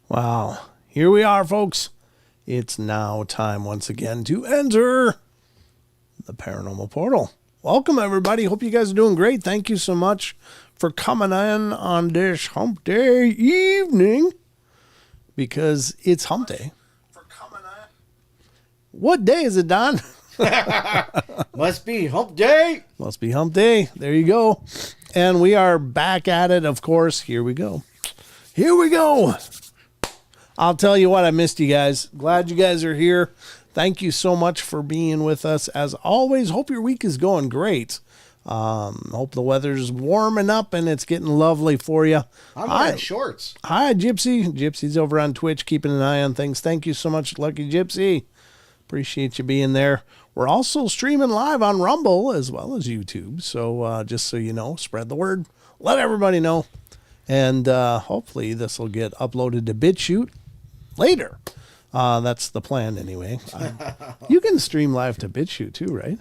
Wow. Here we are, folks. It's now time once again to enter the Paranormal Portal. Welcome, everybody. Hope you guys are doing great. Thank you so much for coming in on this hump day evening, because it's hump day. What day is it, Don? Must be hump day. Must be hump day. There you go. And we are back at it, of course. Here we go. Here we go. I'll tell you what, I missed you guys. Glad you guys are here. Thank you so much for being with us. As always, hope your week is going great. Hope the weather's warming up and it's getting lovely for you. I'm wearing shorts. Hi, Gypsy. Gypsy's over on Twitch, keeping an eye on things. Thank you so much, Lucky Gypsy. Appreciate you being there. We're also streaming live on Rumble as well as YouTube. So just so you know, spread the word. Let everybody know. And hopefully this will get uploaded to BitChute later. That's the plan anyway. You can stream live to BitChute too, right?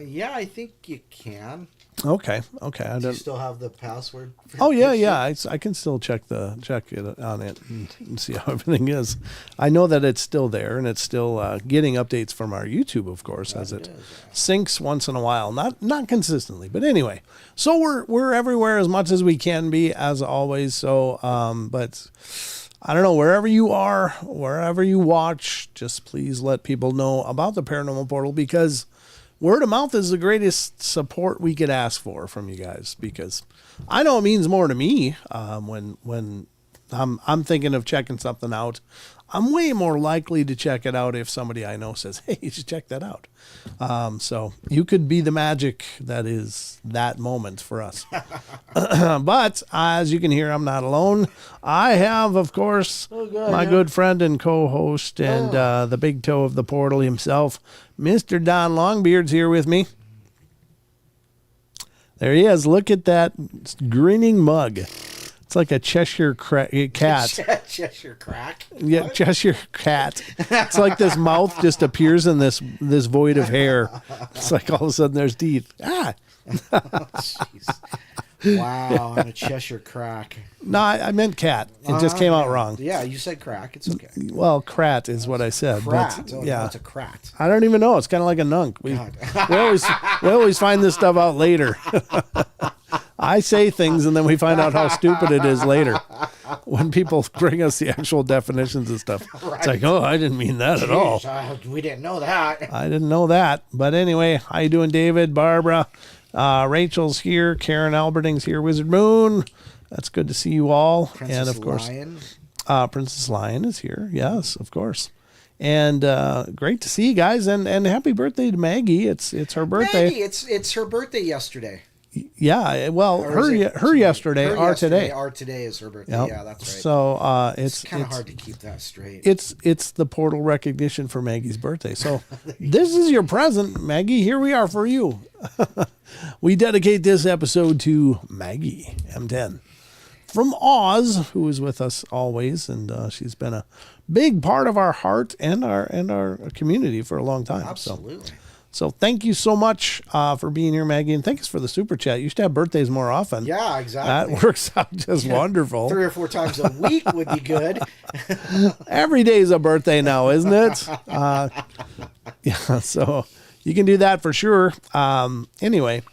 Yeah, I think you can. Okay. Do you still have the password? Oh yeah. I can still check it on it and see how everything is. I know that it's still there and it's still getting updates from our YouTube, of course, as it syncs once in a while. Not consistently, but anyway. So we're everywhere as much as we can be, as always. So, but I don't know, wherever you are, wherever you watch, just please let people know about the Paranormal Portal, because word of mouth is the greatest support we could ask for from you guys, because I know it means more to me when I'm thinking of checking something out. I'm way more likely to check it out if somebody I know says, hey, you should check that out. So you could be the magic that is that moment for us. But as you can hear, I'm not alone. I have, of course, my good friend and co-host and the big toe of the portal himself, Mr. Don Longbeard's here with me. There he is. Look at that grinning mug. It's like a Cheshire cat. Cheshire crack? Yeah, what? Cheshire cat. It's like this mouth just appears in this void of hair. It's like all of a sudden there's teeth. Ah! Jeez. Wow, I'm a Cheshire crack. No, I meant cat. It just came out wrong. Yeah, you said crack. It's okay. Well, crat is what I said. Crat. But, oh, yeah. No, it's a crat. I don't even know. It's kind of like a nunk. We always find this stuff out later. I say things and then we find out how stupid it is later when people bring us the actual definitions and stuff. Right. It's like, oh, I didn't mean that at all. We didn't know that. I didn't know that. But anyway, how you doing, David, Barbara? Rachel's here. Karen Alberting's here. Wizard Moon. That's good to see you all. Princess and of course, Lion. Princess Lion is here. Yes, of course. And great to see you guys. And happy birthday to Maggie. It's her birthday. Maggie, it's her birthday yesterday. Yeah, well, her yesterday, or today. Or today is her birthday. Yep. Yeah, that's right. So it's kind of hard to keep that straight. It's the portal recognition for Maggie's birthday. So this is your present, Maggie. Here we are for you. We dedicate this episode to Maggie M10 from Oz, who is with us always, and she's been a big part of our heart and our community for a long time. Absolutely. So thank you so much for being here, Maggie, and thanks for the super chat. You should have birthdays more often. Yeah, exactly. That works out just wonderful. 3 or 4 times a week would be good. Every day is a birthday now, isn't it? Yeah, so you can do that for sure. Anyway,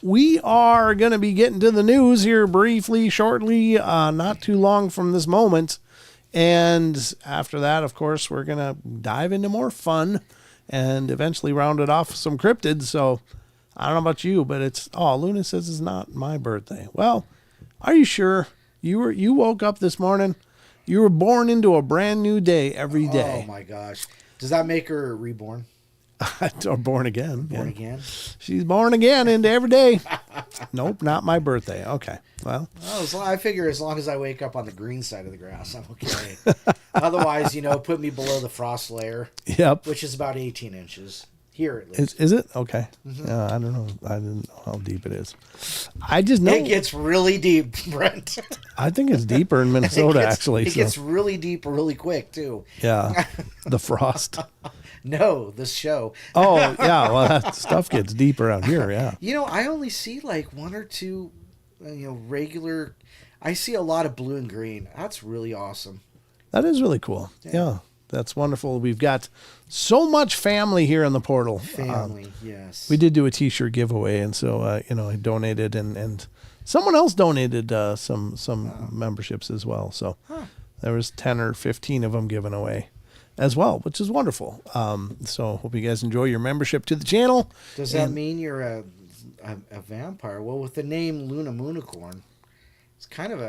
we are going to be getting to the news here briefly, shortly, not too long from this moment. And after that, of course, we're going to dive into more fun and eventually round it off with some cryptids. So I don't know about you, but Luna says it's not my birthday. Well, are you sure? You woke up this morning, you were born into a brand new day every day. Oh my gosh. Does that make her reborn? Or born again. Born again? She's born again into every day. Nope, not my birthday. Okay. Well, I figure as long as I wake up on the green side of the grass, I'm okay. Otherwise, put me below the frost layer. Yep. Which is about 18 inches. Here, at least. Is it? Okay. Mm-hmm. I don't know. I didn't know how deep it is. I just know. It gets really deep, Brent. I think it's deeper in Minnesota, actually. It gets really deep really quick, too. Yeah. The frost. No, this show. Oh, yeah. Well, that stuff gets deep around here, yeah. I only see like 1 or 2, regular I see a lot of blue and green. That's really awesome. That is really cool. Yeah, that's wonderful. We've got so much family here in the portal. Family, yes. We did do a T-shirt giveaway, and so I donated, and someone else donated some memberships as well. So there was 10 or 15 of them given away as well, which is wonderful. So hope you guys enjoy your membership to the channel. Does that mean you're a vampire? Well, with the name Luna Moonicorn, it's kind of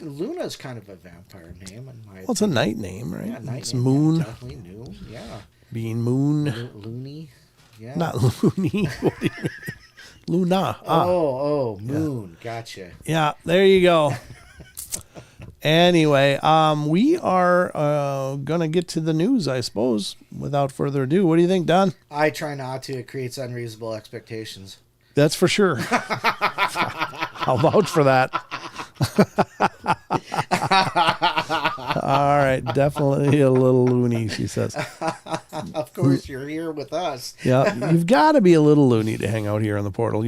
Luna's kind of a vampire name. Well, it's a night name, right? Yeah, night it's name. Moon. Yeah, definitely new. Yeah. Being Moon. Loony. Yeah. Not loony. What do you mean? Luna. Moon. Yeah. Gotcha. Yeah, there you go. Anyway, we are going to get to the news, I suppose, without further ado. What do you think, Don? I try not to. It creates unreasonable expectations. That's for sure. I'll vouch for that. All right, definitely a little loony, she says. Of course, you're here with us. Yeah, you've got to be a little loony to hang out here in the portal.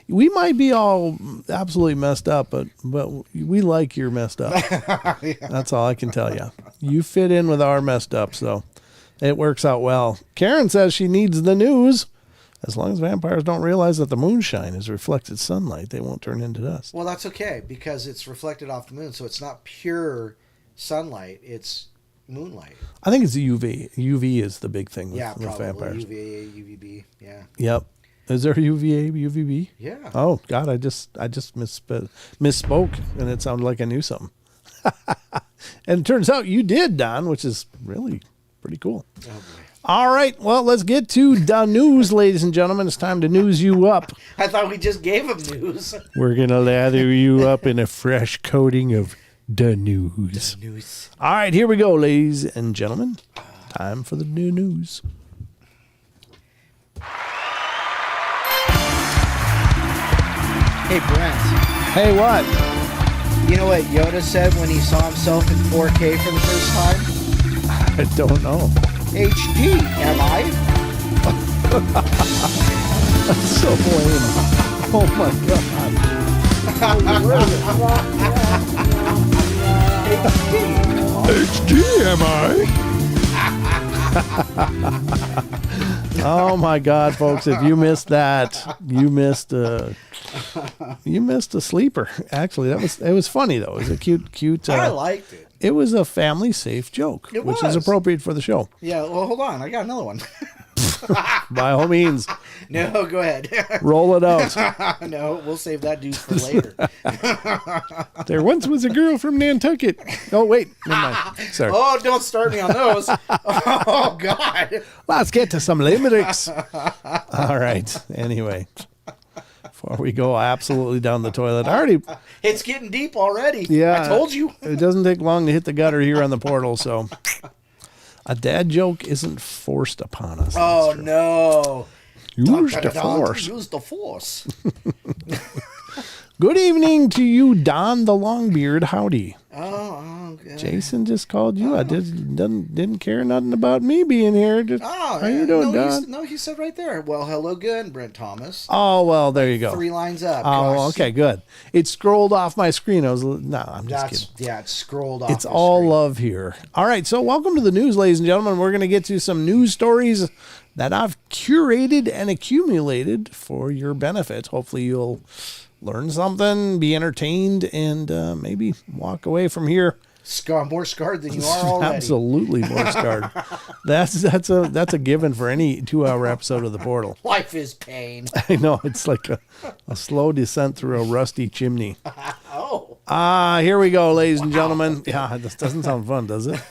We might be all absolutely messed up, but we like your messed up. Yeah. That's all I can tell you. You fit in with our messed up, so it works out well. Karen says she needs the news. As long as vampires don't realize that the moonshine is reflected sunlight, they won't turn into dust. Well, that's okay, because it's reflected off the moon, so it's not pure sunlight, it's moonlight. I think it's UV. UV is the big thing with probably vampires. UVA, UVB, yeah. Yep. Is there UVA, UVB? Yeah. Oh, God, I just misspoke, and it sounded like I knew something. And it turns out you did, Don, which is really pretty cool. Oh, boy. All right, well, let's get to the news, ladies and gentlemen. It's time to news you up. I thought we just gave him news. We're going to lather you up in a fresh coating of the news. The news. All right, here we go, ladies and gentlemen. Time for the new news. Hey, Brent. Hey, what? You know what Yoda said when he saw himself in 4K for the first time? I don't know. HD, am I? That's so lame. Oh my God. HD, am I? Oh my God, folks! If you missed that, you missed a sleeper. Actually, it was funny though. It was a cute. I liked it. It was a family safe joke, which is appropriate for the show. Yeah. Well, hold on. I got another one. By all means. No, go ahead. Roll it out. No, we'll save that dude for later. There once was a girl from Nantucket. Oh, wait. Never mind. Sorry. Oh, don't start me on those. Oh, God. Let's get to some limericks. All right. Anyway. Before we go absolutely down the toilet. It's getting deep already. Yeah. I told you. It doesn't take long to hit the gutter here on the portal, so... A dad joke isn't forced upon us. Oh, no. Use the force. Use the force. Good evening to you, Don the Longbeard. Howdy. Oh, okay. Jason just called you. I didn't care nothing about me being here. How you doing, Don? He said right there. Well, hello again, Brent Thomas. Oh, well, there you go. 3 lines up. Oh, Gosh. okay, good. It scrolled off my screen. I'm just kidding. Yeah, it scrolled off. It's all love here. All right, so welcome to the news, ladies and gentlemen. We're going to get to some news stories that I've curated and accumulated for your benefit. Hopefully you'll learn something, be entertained, and maybe walk away from here more scarred than you are already. Absolutely more scarred. That's a given for any 2-hour episode of The Portal. Life is pain. I know, it's like a slow descent through a rusty chimney. Here we go, ladies and gentlemen. Yeah, this doesn't sound fun, does it?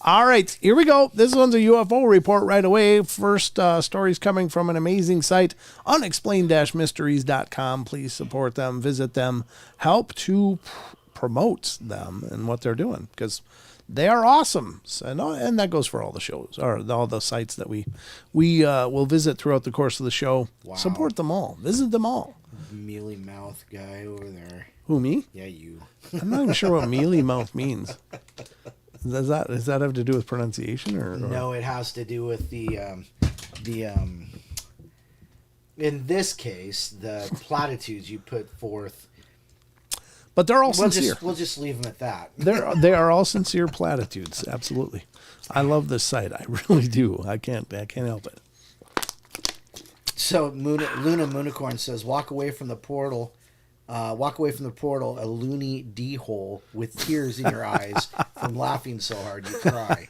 All right, here we go. This one's a UFO report right away. First story's coming from an amazing site, unexplained-mysteries.com. Please support them, visit them, help to promote them and what they're doing, because they are awesome. And that goes for all the shows, or all the sites that we will visit throughout the course of the show. Wow. Support them all. Visit them all. Mealy mouth guy over there. Who, me? Yeah, you. I'm not even sure what mealy mouth means. Does that have to do with pronunciation or? No, it has to do with the in this case, the platitudes you put forth. But they're all sincere. We'll just leave them at that. They are all sincere platitudes. Absolutely. I love this site. I really do. I can't help it. So Luna Moonicorn says, walk away from the portal, a loony D-hole with tears in your eyes from laughing so hard you cry.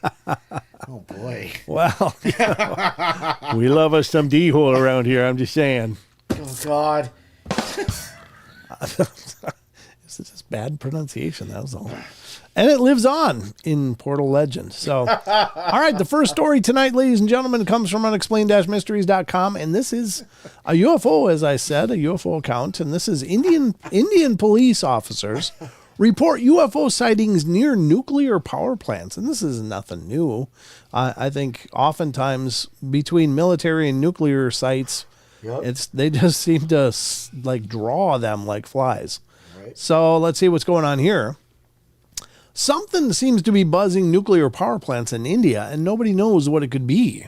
Oh, boy. Well, we love us some D-hole around here, I'm just saying. Oh, God. This is just bad pronunciation, that was all. And it lives on in Portal Legend. So, all right, the first story tonight, ladies and gentlemen, comes from unexplained-mysteries.com, and this is a UFO, as I said, a UFO account, and this is Indian police officers report UFO sightings near nuclear power plants, and this is nothing new. I think oftentimes between military and nuclear sites, they just seem to like draw them like flies. Right. So let's see what's going on here. Something seems to be buzzing nuclear power plants in India, and nobody knows what it could be.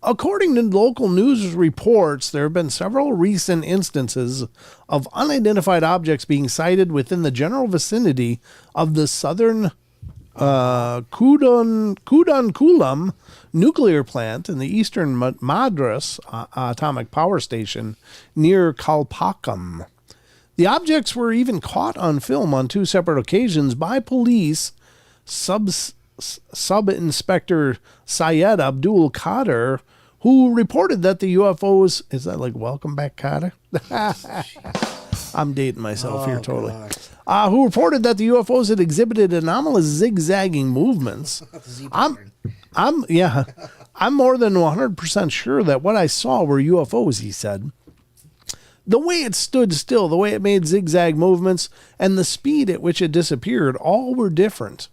According to local news reports, there have been several recent instances of unidentified objects being sighted within the general vicinity of the southern Kudankulam nuclear plant and the eastern Madras atomic power station near Kalpakkam. The objects were even caught on film on 2 separate occasions by police. Sub-Inspector Syed Abdul Qadir, who reported that the UFOs... Is that like Welcome Back, Qadir? I'm dating myself here totally. Who reported that the UFOs had exhibited anomalous zigzagging movements. I'm more than 100% sure that what I saw were UFOs, he said. The way it stood still, the way it made zigzag movements, and the speed at which it disappeared, all were different.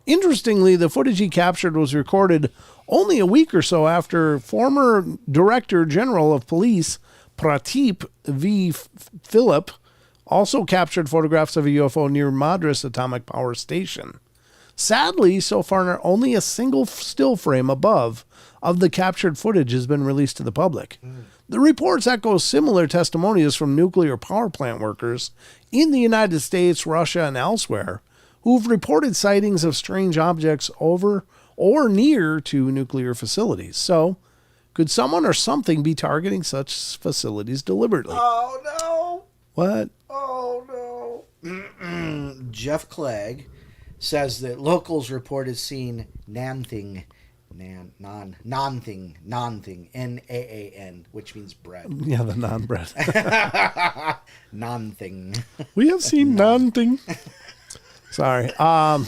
Interestingly, the footage he captured was recorded only a week or so after former Director General of Police Prateep V. Philip also captured photographs of a UFO near Madras Atomic Power Station. Sadly, so far only a single still frame above of the captured footage has been released to the public. The reports echo similar testimonies from nuclear power plant workers in the United States, Russia, and elsewhere who've reported sightings of strange objects over or near to nuclear facilities. So, could someone or something be targeting such facilities deliberately? Oh, no. What? Oh, no. Jeff Clegg says that locals reported seeing Naan-thing, Naan, which means bread. Yeah, the naan bread. Naan-thing. We have seen naan-thing. Sorry. I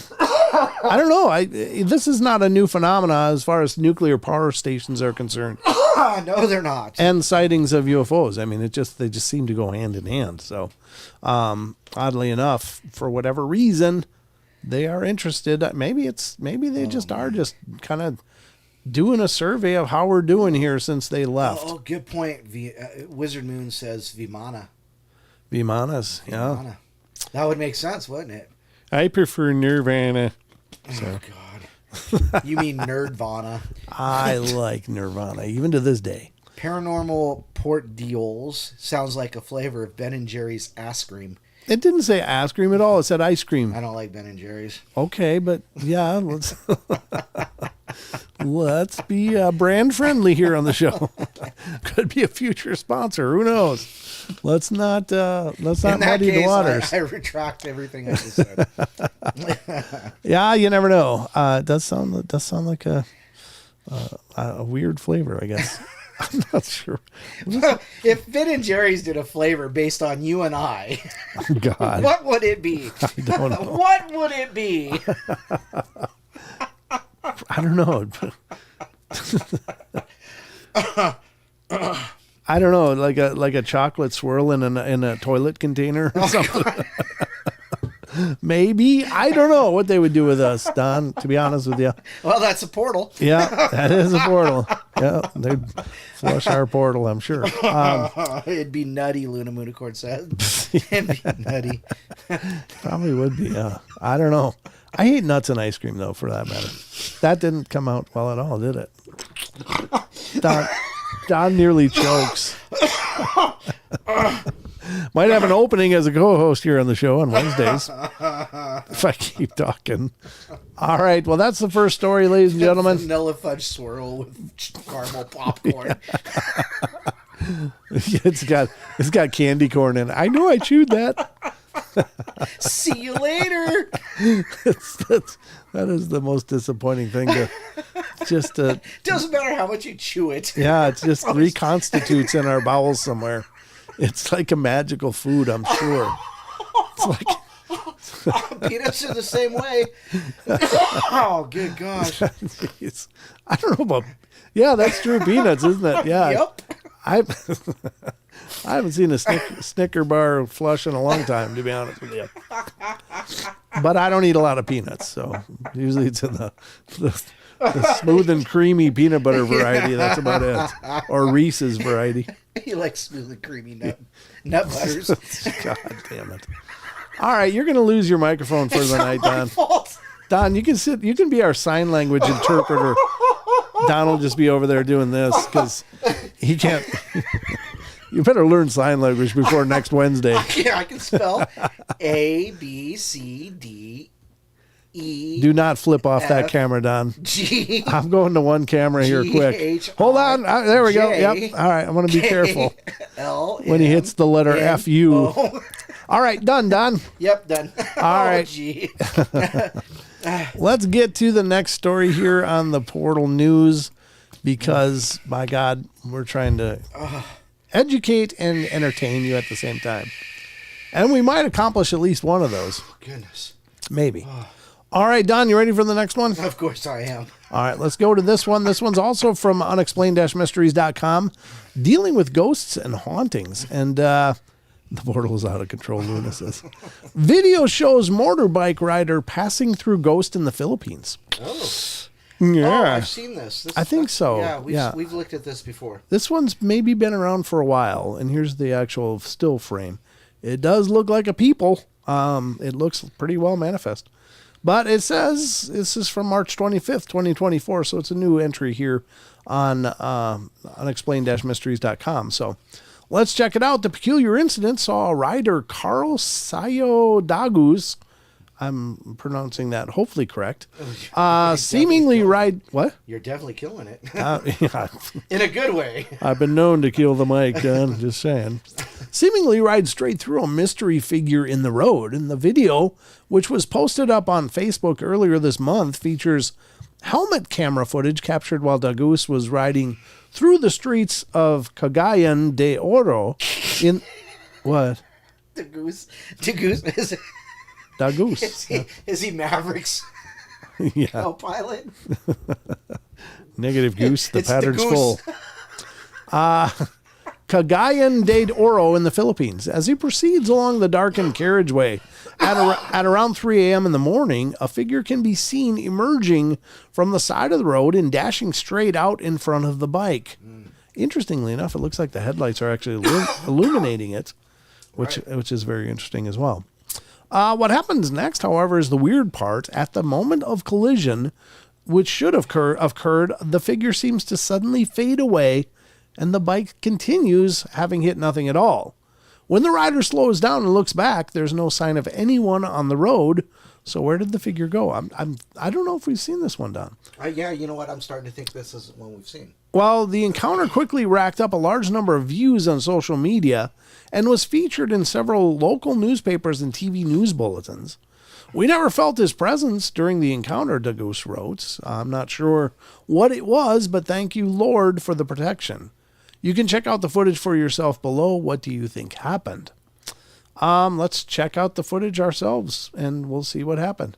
don't know. This is not a new phenomenon as far as nuclear power stations are concerned. No, they're not. And sightings of UFOs. I mean, they just seem to go hand in hand. So, oddly enough, for whatever reason, they are interested. Maybe they just are just kind of doing a survey of how we're doing here since they left. Oh, good point. Wizard Moon says Vimana. Vimanas, yeah. Vimana. That would make sense, wouldn't it? I prefer Nirvana. So. Oh, God. You mean Nerdvana. I like Nirvana, even to this day. Paranormal Portal sounds like a flavor of Ben & Jerry's ice cream. It didn't say ice cream at all. It said ice cream. I don't like Ben & Jerry's. Okay, but yeah, let's be brand friendly here on the show. Could be a future sponsor. Who knows? Let's not muddy the waters. I retract everything I just said. Yeah, you never know. It does sound like a weird flavor, I guess. I'm not sure. If Ben & Jerry's did a flavor based on you and I, oh, God, what would it be? I don't know. What would it be? I don't know. I don't know, like a chocolate swirl in a toilet container or something. Maybe. I don't know what they would do with us, Don, to be honest with you. Well, that's a portal. Yeah, that is a portal. Yeah, they'd flush our portal, I'm sure. It'd be nutty, Luna Moonicorn says. It'd be nutty. Probably would be, yeah. I don't know. I hate nuts and ice cream, though, for that matter. That didn't come out well at all, did it? Don nearly chokes. Might have an opening as a co-host here on the show on Wednesdays. If I keep talking. All right. Well, that's the first story, ladies and gentlemen. Vanilla fudge swirl with caramel popcorn. It's got candy corn in it. I know I chewed that. See you later. That is the most disappointing thing Doesn't matter how much you chew it. Yeah, it just reconstitutes in our bowels somewhere. It's like a magical food, I'm sure. It's like peanuts are the same way. Oh, good gosh. I don't know about. Yeah, that's true. Peanuts, isn't it? Yeah. Yep. I haven't seen a Snicker bar flush in a long time, to be honest with you. But I don't eat a lot of peanuts, so usually it's in the smooth and creamy peanut butter variety. That's about it. Or Reese's variety. You like smooth and creamy nut butters. God damn it. All right, you're going to lose your microphone for the night, Don. Fault. Don, you can be our sign language interpreter. Don will just be over there doing this because he can't. You better learn sign language before next Wednesday. I can spell A, B, C, D, E. Do not flip off that camera, Don. G. I'm going to one camera here quick. Hold on. There we go. Yep. All right. I'm going to be careful L, when he hits the letter F-U. O. All right. Done, Don. Yep, done. All right. G. Let's get to the next story here on the Portal News because, my God, we're trying to educate and entertain you at the same time. And we might accomplish at least one of those. Goodness. Maybe. All right, Don, you ready for the next one? Of course I am. All right, let's go to this one. This one's also from unexplained-mysteries.com, dealing with ghosts and hauntings. And the portal is out of control, Luna says. Video shows motorbike rider passing through ghost in the Philippines. Oh. Yeah. Oh, I've seen this. I think so. Yeah, we've looked at this before. This one's maybe been around for a while, and here's the actual still frame. It does look like a people. It looks pretty well manifest. But it says this is from March 25th, 2024, so it's a new entry here on unexplained-mysteries.com. So let's check it out. The peculiar incident saw rider Carl Sayo Dagus, I'm pronouncing that hopefully correct, seemingly ride... What? You're definitely killing it. Yeah. In a good way. I've been known to kill the mic, Don. Just saying. Seemingly ride straight through a mystery figure in the road. And the video, which was posted up on Facebook earlier this month, features helmet camera footage captured while Dagus was riding through the streets of Cagayan de Oro in... What? Dagus is he Maverick's co-pilot? Negative goose. The It's pattern's the full. goose. Cagayan de Oro in the Philippines. As he proceeds along the darkened carriageway at around 3 a.m. in the morning, a figure can be seen emerging from the side of the road and dashing straight out in front of the bike. Interestingly enough, it looks like the headlights are actually illuminating it, which is very interesting as well. What happens next, however, is the weird part. At the moment of collision, which should have occurred, the figure seems to suddenly fade away, and the bike continues, having hit nothing at all. When the rider slows down and looks back, there's no sign of anyone on the road. So where did the figure go? I don't know if we've seen this one, Don. Yeah, you know what? I'm starting to think this is one we've seen. Well, the encounter quickly racked up a large number of views on social media and was featured in several local newspapers and TV news bulletins. We never felt his presence during the encounter, Dagus wrote. I'm not sure what it was, but thank you, Lord, for the protection. You can check out the footage for yourself below. What do you think happened? Let's check out the footage ourselves, and we'll see what happened.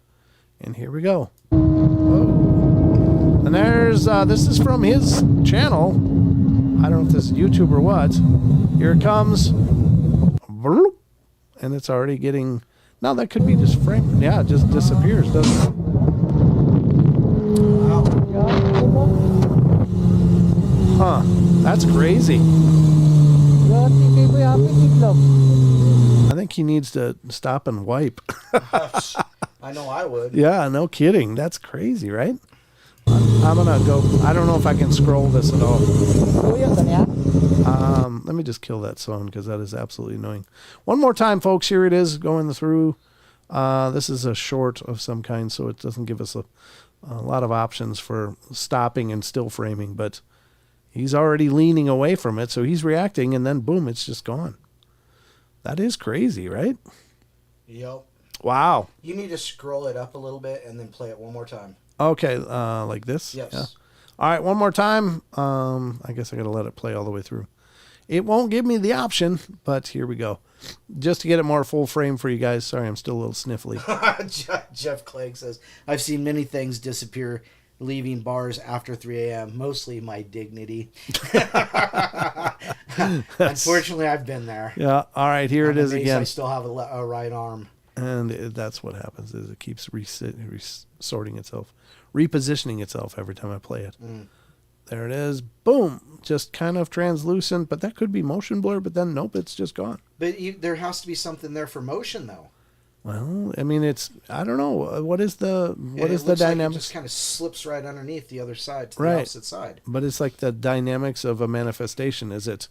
And here we go. Whoa. And there's, this is from his channel. I don't know if this is YouTube or what. Here it comes. And it's already getting... Now that could be just frame. Yeah, it just disappears, doesn't it? Huh. That's crazy. I think he needs to stop and wipe. I know I would. Yeah, no kidding. That's crazy, right? I'm going to go. I don't know if I can scroll this at all. Let me just kill that song because that is absolutely annoying. One more time, folks. Here it is going through. This is a short of some kind, so it doesn't give us a lot of options for stopping and still framing, but he's already leaning away from it, so he's reacting, and then boom, it's just gone. That is crazy, right? Yep. Wow. You need to scroll it up a little bit and then play it one more time. Okay, like this? Yes. Yeah. All right, one more time. I guess I got to let it play all the way through. It won't give me the option, but here we go. Just to get it more full frame for you guys. Sorry, I'm still a little sniffly. Jeff Clegg says, I've seen many things disappear leaving bars after 3 a.m., mostly my dignity. Unfortunately, I've been there. Yeah, all right, here it is again. I still have a right arm. And that's what happens is it keeps sorting itself, repositioning itself every time I play it. There it is. Boom. Just kind of translucent, but that could be motion blur, but then nope, it's just gone. But there has to be something there for motion, though. Well, I mean, I don't know. What is the dynamics? Like it just kind of slips right underneath the other side to the opposite side. But it's like the dynamics of a manifestation. Is it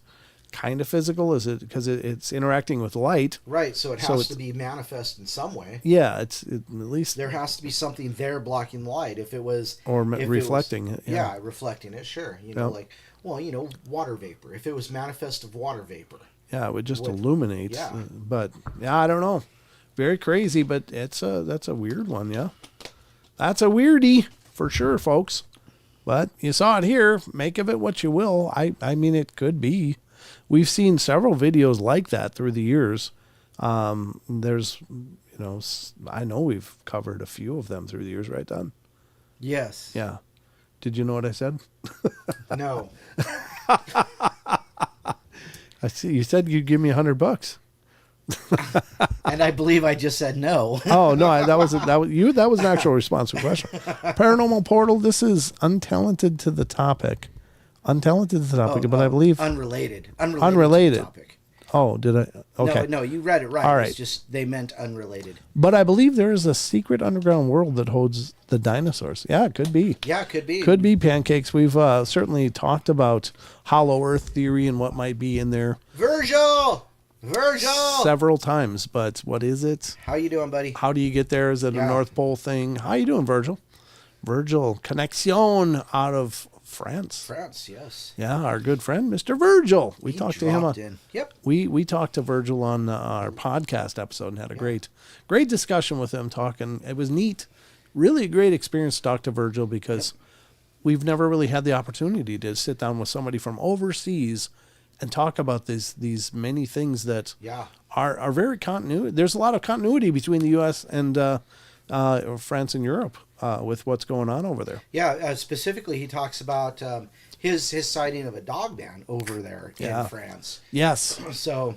kind of physical? Is it because it's interacting with light? Right. So it has to be manifest in some way. Yeah. At least there has to be something there blocking light. If it was reflecting it. Yeah, reflecting it. Sure. Water vapor. If it was manifest of water vapor. Yeah, it would just illuminate. Yeah. But yeah, I don't know. Very crazy, but that's a weird one, yeah. That's a weirdie for sure, folks. But you saw it here. Make of it what you will. I mean, it could be. We've seen several videos like that through the years. There's, I know we've covered a few of them through the years, right, Don? Yes. Yeah. Did you know what I said? No. I see. You said you'd give me $100. And I believe I just said no. Oh no, that was an actual response to a question. Paranormal Portal. This is untalented to the topic. But I believe unrelated to the topic. Oh, did I? Okay. No, you read it right. All right. It's just they meant unrelated. But I believe there is a secret underground world that holds the dinosaurs. Yeah, it could be. Yeah, it could be. Could be pancakes. We've certainly talked about hollow Earth theory and what might be in there. Virgil. Several times, but what is it? How you doing, buddy? How do you get there? Is it a North Pole thing? How you doing, Virgil? Virgil, connexion out of France. France, yes. Yeah, our good friend, Mr. Virgil. We talked to him. Yep. We talked to Virgil on our podcast episode and had a great discussion with him talking. It was neat. Really a great experience to talk to Virgil because we've never really had the opportunity to sit down with somebody from overseas and talk about these many things that are very continuity. There's a lot of continuity between the U.S. and France and Europe with what's going on over there. Yeah, specifically he talks about his sighting of a dog man over there in France. Yes. So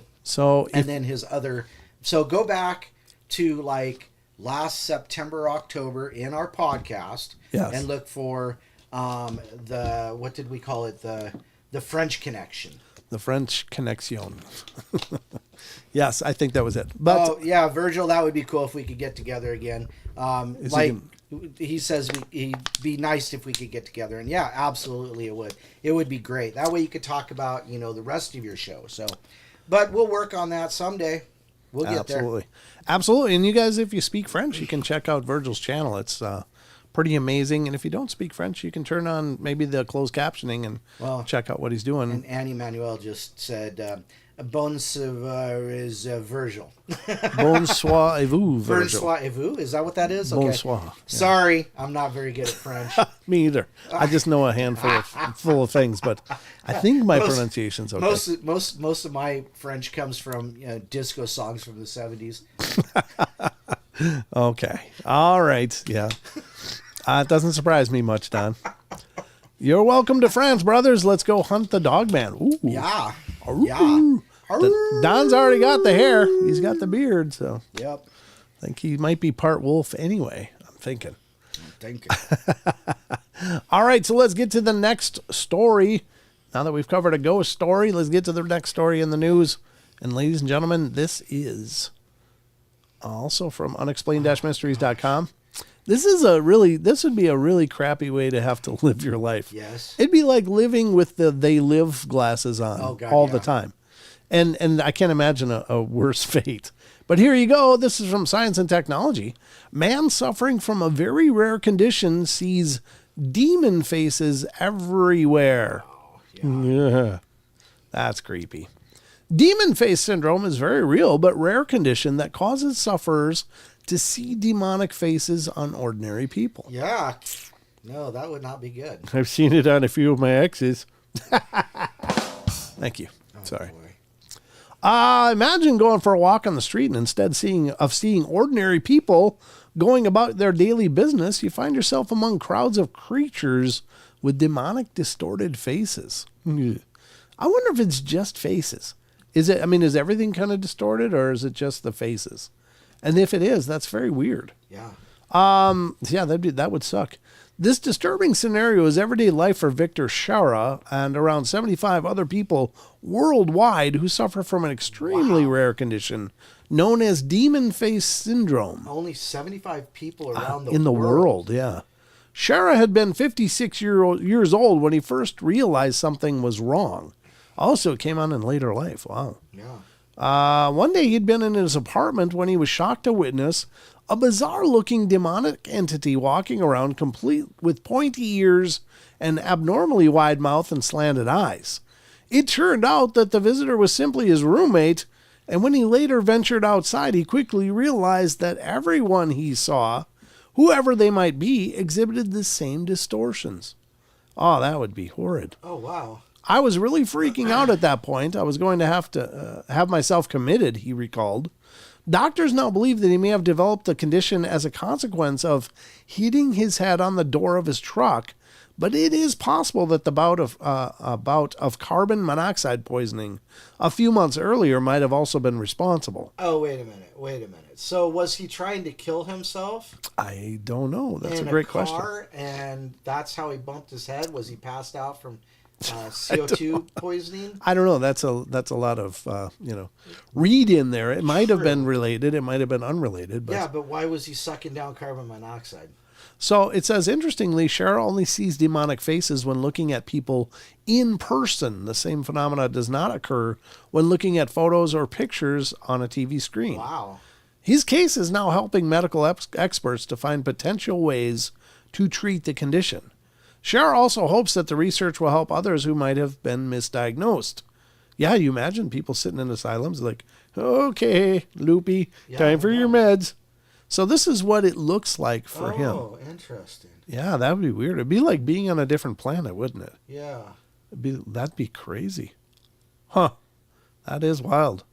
then his other. So go back to like last September, October in our podcast and look for what did we call it? The French connection. The French connexion. Yes, I think that was it. But Virgil, that would be cool if we could get together again. He says he'd be nice if we could get together, and absolutely it would. It would be great. That way you could talk about the rest of your show. So, but we'll work on that someday. We'll get there. Absolutely. And you guys, if you speak French, you can check out Virgil's channel. It's pretty amazing. And if you don't speak French, you can turn on maybe the closed captioning and check out what he's doing. And Annie Manuel just said, bonsoir is Virgil. Bonsoir et vous, Virgil. Bonsoir et vous? Is that what that is? Okay. Bonsoir. Yeah. Sorry, I'm not very good at French. Me either. I just know a handful full of things, but I think my pronunciation's okay. Most of my French comes from disco songs from the 70s. Okay. All right. Yeah. It doesn't surprise me much, Don. You're welcome to France, brothers. Let's go hunt the dog man. Ooh. Yeah. Yeah. Don's already got the hair. He's got the beard, so. Yep. I think he might be part wolf anyway, I'm thinking. All right, so let's get to the next story. Now that we've covered a ghost story, let's get to the next story in the news. And ladies and gentlemen, this is also from unexplained-mysteries.com. This would be a really crappy way to have to live your life. Yes. It'd be like living with the they live glasses on all the time. And I can't imagine a worse fate. But here you go. This is from Science and Technology. Man suffering from a very rare condition sees demon faces everywhere. Oh, yeah. That's creepy. Demon face syndrome is very real but rare condition that causes sufferers to see demonic faces on ordinary people. Yeah. No, that would not be good. I've seen it on a few of my exes. Thank you. Sorry. Boy. Imagine going for a walk on the street and instead seeing ordinary people going about their daily business, you find yourself among crowds of creatures with demonic distorted faces. I wonder if it's just faces. Is everything kind of distorted or is it just the faces? And if it is, that's very weird. Yeah. That would suck. This disturbing scenario is everyday life for Victor Shara and around 75 other people worldwide who suffer from an extremely rare condition known as demon face syndrome. Only 75 people around in the world, yeah. Shara had been 56 years old when he first realized something was wrong. Also, it came on in later life. Wow. Yeah. One day he'd been in his apartment when he was shocked to witness a bizarre-looking demonic entity walking around complete with pointy ears and abnormally wide mouth and slanted eyes. It turned out that the visitor was simply his roommate, and when he later ventured outside, he quickly realized that everyone he saw, whoever they might be, exhibited the same distortions. Oh, that would be horrid. Oh, wow. I was really freaking out at that point. I was going to have myself committed, he recalled. Doctors now believe that he may have developed the condition as a consequence of hitting his head on the door of his truck, but it is possible that the bout of carbon monoxide poisoning a few months earlier might have also been responsible. Oh, wait a minute. So was he trying to kill himself? I don't know. That's in a great car, question. And that's how he bumped his head? Was he passed out from CO2 poisoning? I don't know. That's a lot of read in there. It might have been related. It might have been unrelated. But. Yeah, but why was he sucking down carbon monoxide? So it says, interestingly, Cheryl only sees demonic faces when looking at people in person. The same phenomena does not occur when looking at photos or pictures on a TV screen. Wow. His case is now helping medical experts to find potential ways to treat the condition. Cheryl also hopes that the research will help others who might have been misdiagnosed. Yeah, you imagine people sitting in asylums like, okay, loopy, time for your meds. So this is what it looks like for him. Oh, interesting. Yeah, that would be weird. It'd be like being on a different planet, wouldn't it? Yeah. That'd be crazy. Huh. That is wild.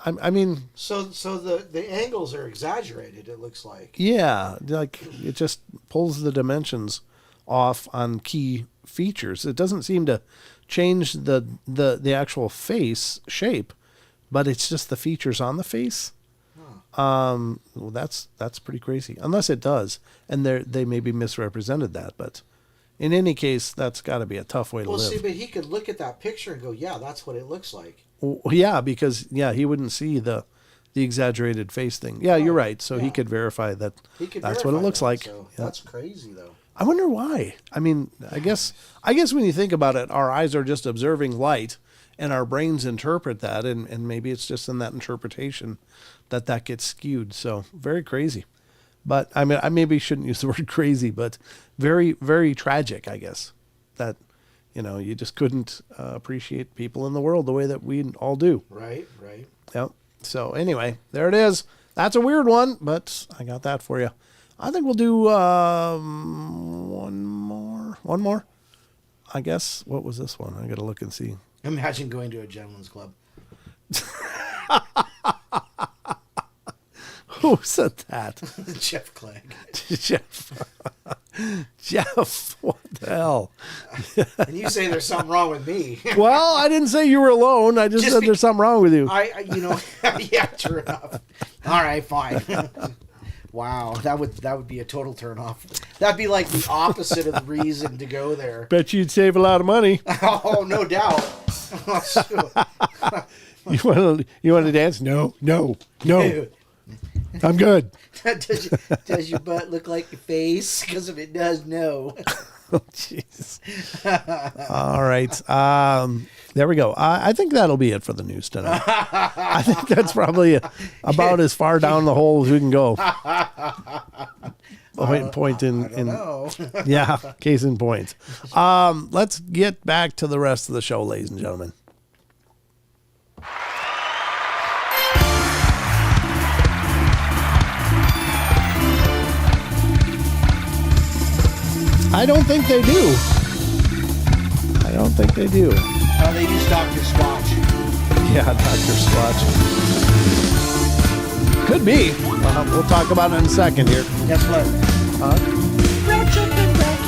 I mean... So the angles are exaggerated, it looks like. Yeah, like it just pulls the dimensions off on key features. It doesn't seem to change the actual face shape, but it's just the features on the face. Well, that's pretty crazy. Unless it does, and they maybe misrepresented that. But in any case, that's got to be a tough way to live. Well, see, but he could look at that picture and go, "Yeah, that's what it looks like." Well, yeah, because he wouldn't see the exaggerated face thing. Yeah, you're right. So he could verify that that's what it looks like. So that's crazy, though. I wonder why. I mean, I guess when you think about it, our eyes are just observing light, and our brains interpret that, and maybe it's just in that interpretation that gets skewed. So very crazy. But I mean, I maybe shouldn't use the word crazy, but very, very tragic, I guess, that, you just couldn't appreciate people in the world the way that we all do. Right. Yep. So anyway, there it is. That's a weird one, but I got that for you. I think we'll do one more. I guess. What was this one? I got to look and see. Imagine going to a gentleman's club. Who said that? Jeff Clegg. Jeff, what the hell? And you say there's something wrong with me. Well, I didn't say you were alone. I just said there's something wrong with you. Yeah, true enough. All right, fine. Wow, that would be a total turnoff. That'd be like the opposite of the reason to go there. Bet you'd save a lot of money. Oh, no doubt. You want to dance? No. I'm good. does your butt look like your face? Because if it does, no. Oh, jeez. All right. There we go. I think that'll be it for the news tonight. I think that's probably about as far down the hole as we can go. Point in. I don't know. Yeah, case in point. Let's get back to the rest of the show, ladies and gentlemen. I don't think they do. I don't think they do. They use Dr. Squatch. Yeah, Dr. Squatch. Could be. We'll talk about it in a second here. Guess what? Red chicken back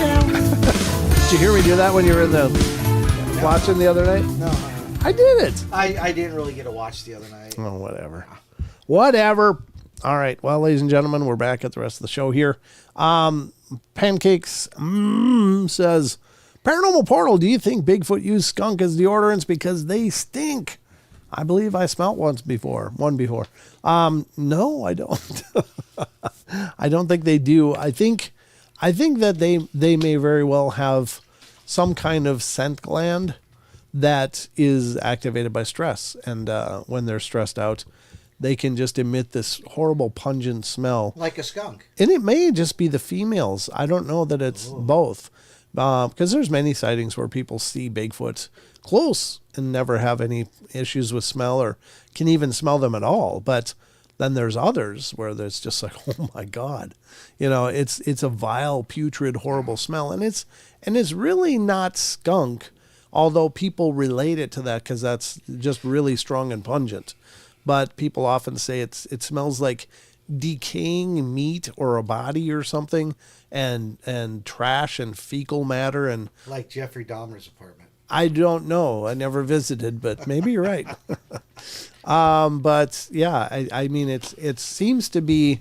Did you hear me do that when you were in the watching the other night? No. I did it. I didn't really get to watch the other night. Oh, whatever. Whatever. All right. Well, ladies and gentlemen, we're back at the rest of the show here. Pancakes says, Paranormal Portal, do you think Bigfoot used skunk as deodorants because they stink? I believe I smelt one before. No, I don't. I don't think they do. I think that they may very well have some kind of scent gland that is activated by stress. And when they're stressed out, they can just emit this horrible pungent smell. Like a skunk. And it may just be the females. I don't know that it's both. Because there's many sightings where people see Bigfoot close and never have any issues with smell or can even smell them at all. But then there's others where there's just like, oh my God, it's a vile, putrid, horrible smell. And it's really not skunk, although people relate it to that because that's just really strong and pungent. But people often say it smells like decaying meat or a body or something and trash and fecal matter. And like Jeffrey Dahmer's apartment. I don't know. I never visited, but maybe you're right. But yeah, I mean, it seems to be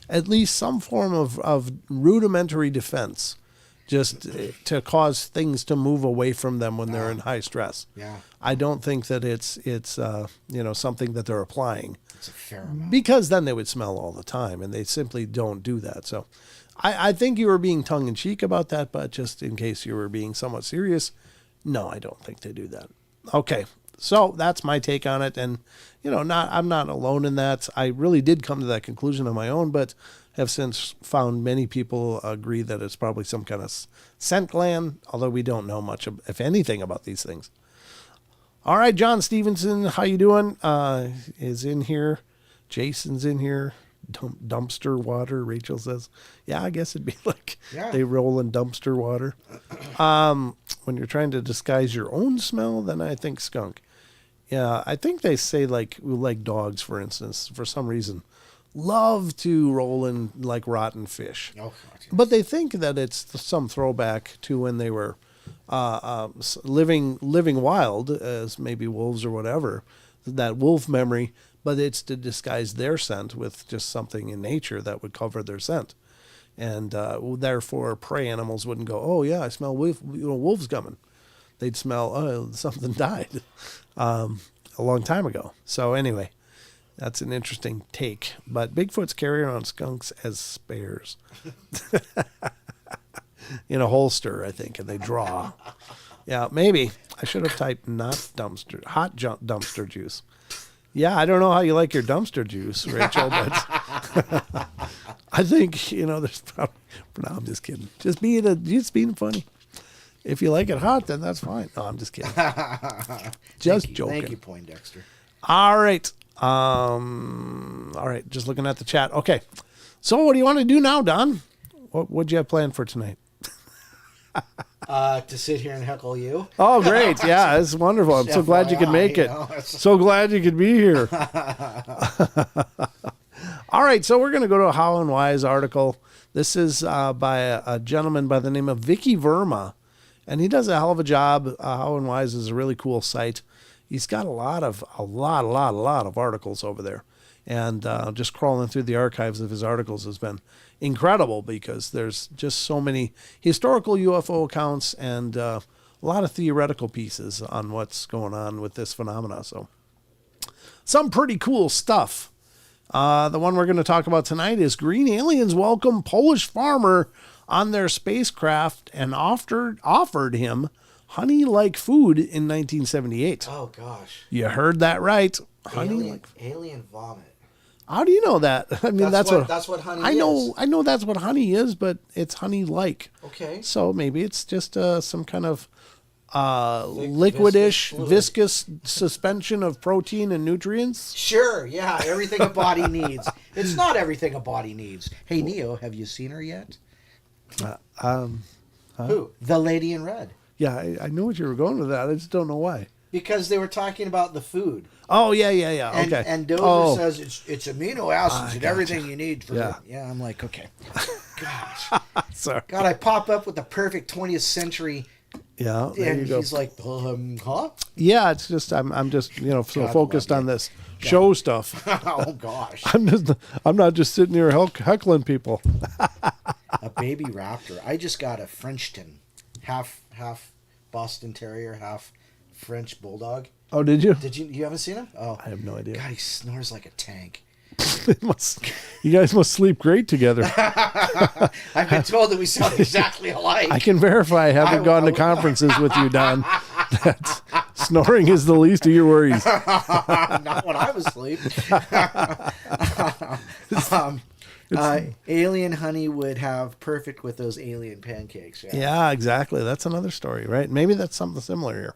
at least some form of rudimentary defense just to cause things to move away from them when they're in high stress. Yeah. I don't think that it's something that they're applying. It's a fair amount. Because then they would smell all the time, and they simply don't do that. So I think you were being tongue-in-cheek about that, but just in case you were being somewhat serious, no, I don't think they do that. Okay, so that's my take on it, and I'm not alone in that. I really did come to that conclusion on my own, but have since found many people agree that it's probably some kind of scent gland, although we don't know much, if anything, about these things. All right, John Stevenson, how you doing? Is in here. Jason's in here. Dumpster water, Rachel says. Yeah, I guess it'd be like they roll in dumpster water. When you're trying to disguise your own smell, then I think skunk. Yeah, I think they say like dogs, for instance, for some reason, love to roll in like rotten fish. Oh, but they think that it's some throwback to when they were living wild as maybe wolves or whatever, that wolf memory, but it's to disguise their scent with just something in nature that would cover their scent. And therefore prey animals wouldn't go, oh yeah, I smell wolves coming. They'd smell, something died a long time ago. So anyway, that's an interesting take. But Bigfoot's carry around skunks as spares. In a holster, I think, and they draw. Yeah, maybe. I should have typed hot dumpster juice. Yeah, I don't know how you like your dumpster juice, Rachel, but I think, there's probably... No, I'm just kidding. Just being funny. If you like it hot, then that's fine. No, I'm just kidding. Just joking. Thank you, Poindexter. All right. All right, just looking at the chat. Okay. So what do you want to do now, Don? What'd you have planned for tonight? To sit here and heckle you. Oh, great. Yeah, it's wonderful. I'm so glad you could make it. So glad you could be here. All right, so we're going to go to a How and Why's article. This is by a gentleman by the name of Vicky Verma, and he does a hell of a job. How and Why's is a really cool site. He's got a lot of articles over there. And just crawling through the archives of his articles has been incredible because there's just so many historical UFO accounts and a lot of theoretical pieces on what's going on with this phenomena. So some pretty cool stuff. The one we're going to talk about tonight is green aliens welcome Polish farmer on their spacecraft and offered him honey-like food in 1978. Oh, gosh. You heard that right. Honey-like. Alien vomit. How do you know that? I mean, that's what honey is. I know that's what honey is, but it's honey-like. Okay. So maybe it's just some kind of liquidish, viscous suspension of protein and nutrients. Sure, yeah, everything a body needs. It's not everything a body needs. Hey, Neo, have you seen her yet? Who? The lady in red. Yeah, I knew what you were going with that. I just don't know why. Because they were talking about the food. Oh, yeah. Okay. And Dozer says it's amino acids and everything you need for yeah. it. Yeah, I'm like, okay. Gosh. Sorry. God, I pop up with the perfect 20th century. Yeah, there and you go. He's like, huh? Yeah, it's just I'm just so focused on this show stuff. Oh gosh. I'm not just sitting here heckling people. A baby raptor. I just got a Frenchton, half Boston Terrier, half French bulldog. Oh, did you? You haven't seen him? Oh, I have no idea. God, he snores like a tank. You guys must sleep great together. I've been told that we sound exactly alike. I can verify I haven't gone to conferences with you, Don. Snoring is the least of your worries. Not when I was asleep. Alien honey would have perfect with those alien pancakes. Yeah, exactly. That's another story, right? Maybe that's something similar here.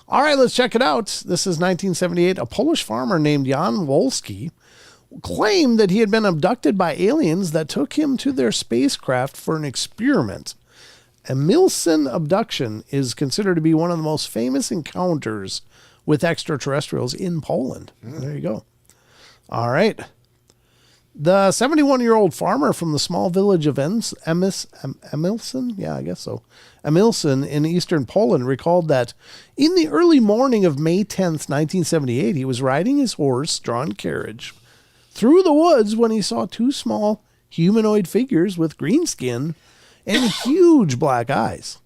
All right, let's check it out. This is 1978. A Polish farmer named Jan Wolski claimed that he had been abducted by aliens that took him to their spacecraft for an experiment. A Milson abduction is considered to be one of the most famous encounters with extraterrestrials in Poland. There you go. All right. The 71-year-old farmer from the small village of Emilson, yeah, I guess so, Emilson in eastern Poland recalled that in the early morning of May 10th, 1978, he was riding his horse-drawn carriage through the woods when he saw two small humanoid figures with green skin and huge black eyes.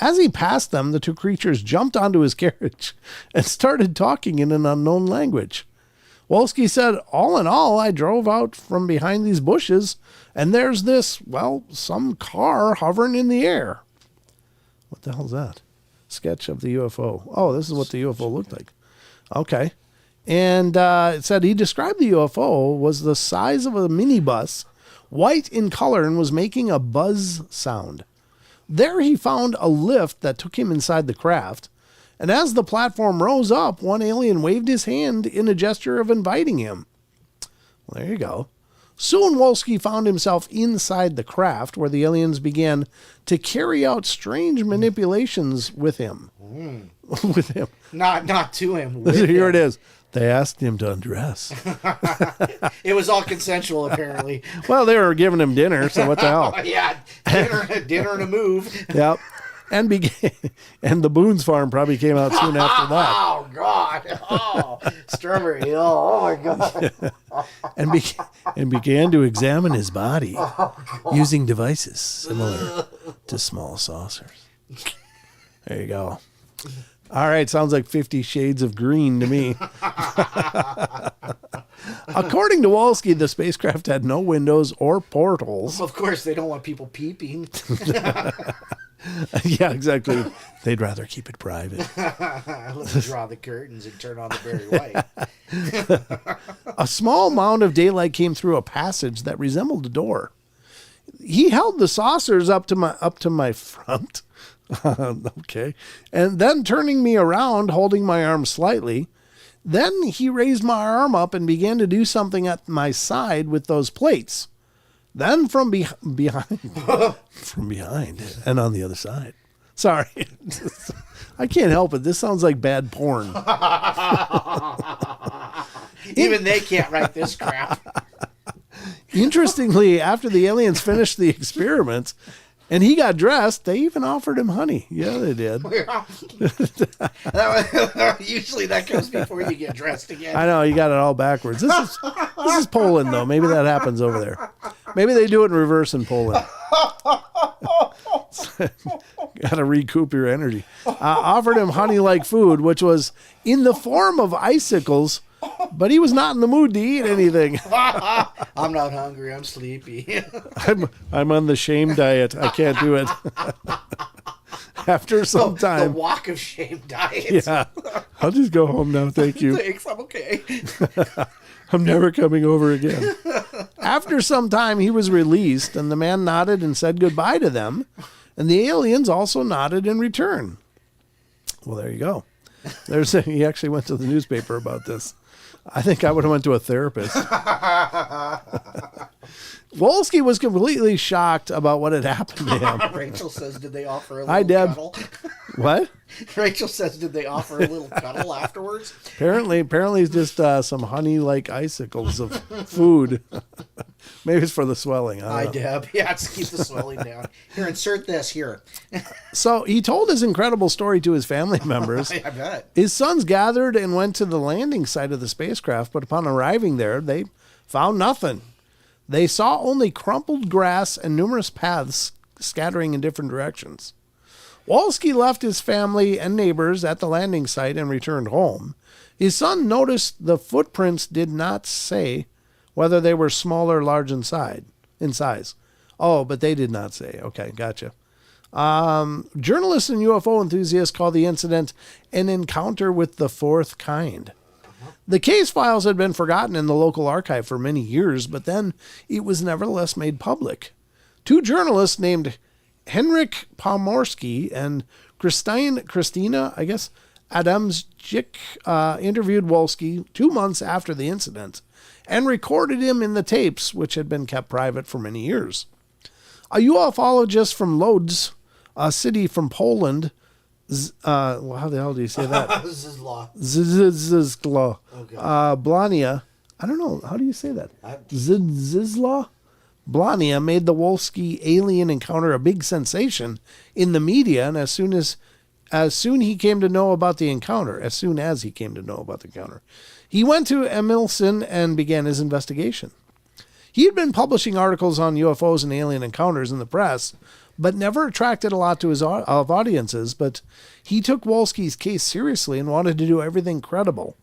As he passed them, the two creatures jumped onto his carriage and started talking in an unknown language. Wolski said, all in all, I drove out from behind these bushes, and there's this, some car hovering in the air. What the hell's that? Sketch of the UFO. Oh, this is what the UFO looked like. Okay. And it said he described the UFO was the size of a minibus, white in color, and was making a buzz sound. There he found a lift that took him inside the craft. And as the platform rose up, one alien waved his hand in a gesture of inviting him. Well, there you go. Soon Wolski found himself inside the craft, where the aliens began to carry out strange manipulations with him. With him. Not to him. Here it is. They asked him to undress. It was all consensual, apparently. Well, they were giving him dinner, so what the hell? Yeah, dinner and a move. Yep. And the Boone's Farm probably came out soon after that. Oh, God. Oh, strawberry. Oh, my God. and began to examine his body using devices similar to small saucers. There you go. All right, sounds like 50 Shades of Green to me. According to Wolski, the spacecraft had no windows or portals. Of course, they don't want people peeping. Yeah, exactly. They'd rather keep it private. Let's draw the curtains and turn on the Barry White. A small mound of daylight came through a passage that resembled a door. He held the saucers up to my front. Okay. And then turning me around, holding my arm slightly. Then he raised my arm up and began to do something at my side with those plates. Then from behind and on the other side. Sorry. I can't help it. This sounds like bad porn. Even they can't write this crap. Interestingly, after the aliens finished the experiments and he got dressed, they even offered him honey. Yeah, they did. Usually that comes before you get dressed again. I know, you got it all backwards. This is Poland, though. Maybe that happens over there. Maybe they do it in reverse in Poland. Got to recoup your energy. Offered him honey-like food, which was in the form of icicles, but he was not in the mood to eat anything. I'm not hungry. I'm sleepy. I'm on the shame diet. I can't do it. After some The time. walk of shame diet. Yeah. I'll just go home now. Thank you. Thanks. I'm okay. I'm never coming over again. After some time, he was released, and the man nodded and said goodbye to them. And the aliens also nodded in return. Well, there you go. He actually went to the newspaper about this. I think I would have went to a therapist. Wolski was completely shocked about what had happened to him. Rachel says, did they offer a Hi, little Deb. cuddle? What? Rachel says, did they offer a little cuddle afterwards? Apparently it's just some honey-like icicles of food. Maybe it's for the swelling. I Hi, don't know. Deb. Yeah, to keep the swelling down. Here, insert this here. So he told his incredible story to his family members. I bet. His sons gathered and went to the landing site of the spacecraft, but upon arriving there, they found nothing. They saw only crumpled grass and numerous paths scattering in different directions. Wolski left his family and neighbors at the landing site and returned home. His son noticed the footprints did not say whether they were small or large in size. Oh, but they did not say. Okay, gotcha. Journalists and UFO enthusiasts call the incident an encounter with the fourth kind. The case files had been forgotten in the local archive for many years, but then it was nevertheless made public. Two journalists named Henrik Pomorski and Christina, I guess, Adamczyk, interviewed Wolski 2 months after the incident and recorded him in the tapes, which had been kept private for many years. A ufologist from Lodz, a city from Poland, how the hell do you say that? Zizla. Zizla. Okay. Blania. I don't know. How do you say that? Zizla? Blania made the Wolski alien encounter a big sensation in the media, and as soon as he came to know about the encounter, he went to Emilson and began his investigation. He had been publishing articles on UFOs and alien encounters in the press, but never attracted a lot to his audiences. But he took Wolski's case seriously and wanted to do everything credible.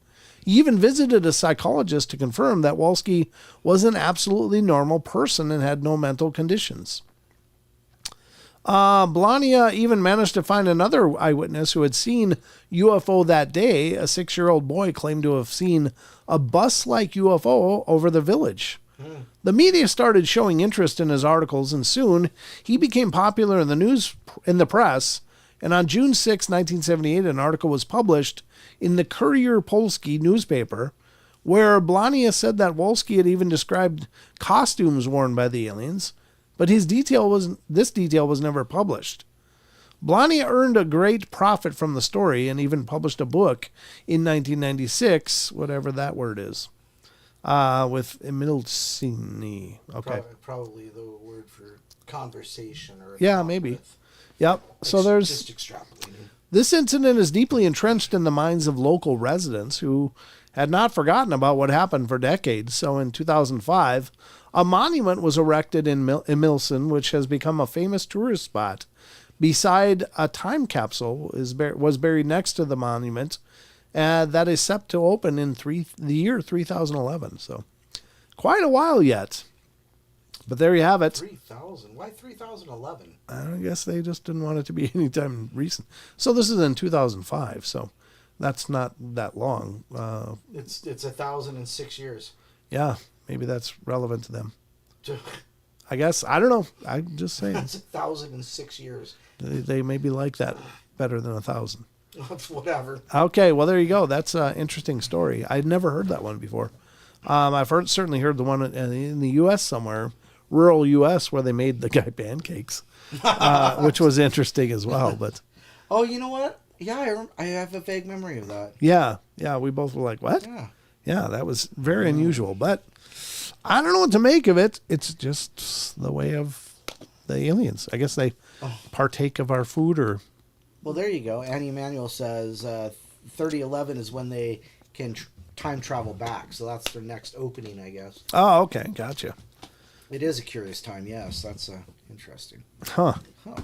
He even visited a psychologist to confirm that Wolski was an absolutely normal person and had no mental conditions. Blania even managed to find another eyewitness who had seen UFO that day. A 6-year-old boy claimed to have seen a bus-like UFO over the village. The media started showing interest in his articles, and soon he became popular in the press. And on June 6, 1978, an article was published in the Courier Polski newspaper, where Blania said that Wolski had even described costumes worn by the aliens, but this detail was never published. Blania earned a great profit from the story and even published a book in 1996, whatever that word is. With Emilsini. Okay. Probably the word for conversation or maybe. Yep. So just extrapolating. This incident is deeply entrenched in the minds of local residents who had not forgotten about what happened for decades. So in 2005, a monument was erected in Emilson, which has become a famous tourist spot. Beside a time capsule was buried next to the monument. That is set to open in the year 3011. So quite a while yet. But there you have it. 3,000? Why 3011? I guess they just didn't want it to be anytime recent. So this is in 2005. So that's not that long. It's 1,006 years. Yeah, maybe that's relevant to them. I guess. I don't know. I'm just saying. That's 1,006 years. They maybe like that better than 1,000. Whatever. Okay, well, there you go. That's an interesting story. I'd never heard that one before. I've certainly heard the one in the U.S. somewhere, rural U.S., where they made the guy pancakes, which was interesting as well. But oh, you know what? Yeah, I have a vague memory of that. Yeah, we both were like, what? Yeah, that was very unusual. But I don't know what to make of it. It's just the way of the aliens. I guess they partake of our food or... Well, there you go. Annie Emanuel says 3011 is when they can time travel back. So that's their next opening, I guess. Oh, okay. Gotcha. It is a curious time. Yes, that's interesting. Huh. Oh,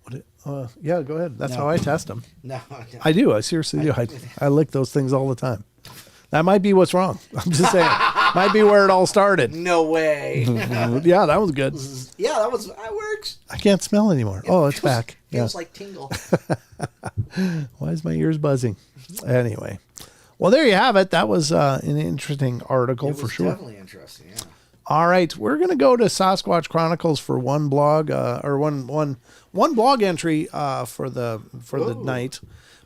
look. Yeah, go ahead. That's how I test them. No. I do. I seriously do. I lick those things all the time. That might be what's wrong. I'm just saying. Might be where it all started. No way. Yeah, that was good. Yeah, that works. I can't smell anymore. It's back. Feels like tingle. Why is my ears buzzing? Anyway. Well, there you have it. That was an interesting article for sure. Definitely interesting, yeah. All right, we're going to go to Sasquatch Chronicles for one blog or one blog entry for the night.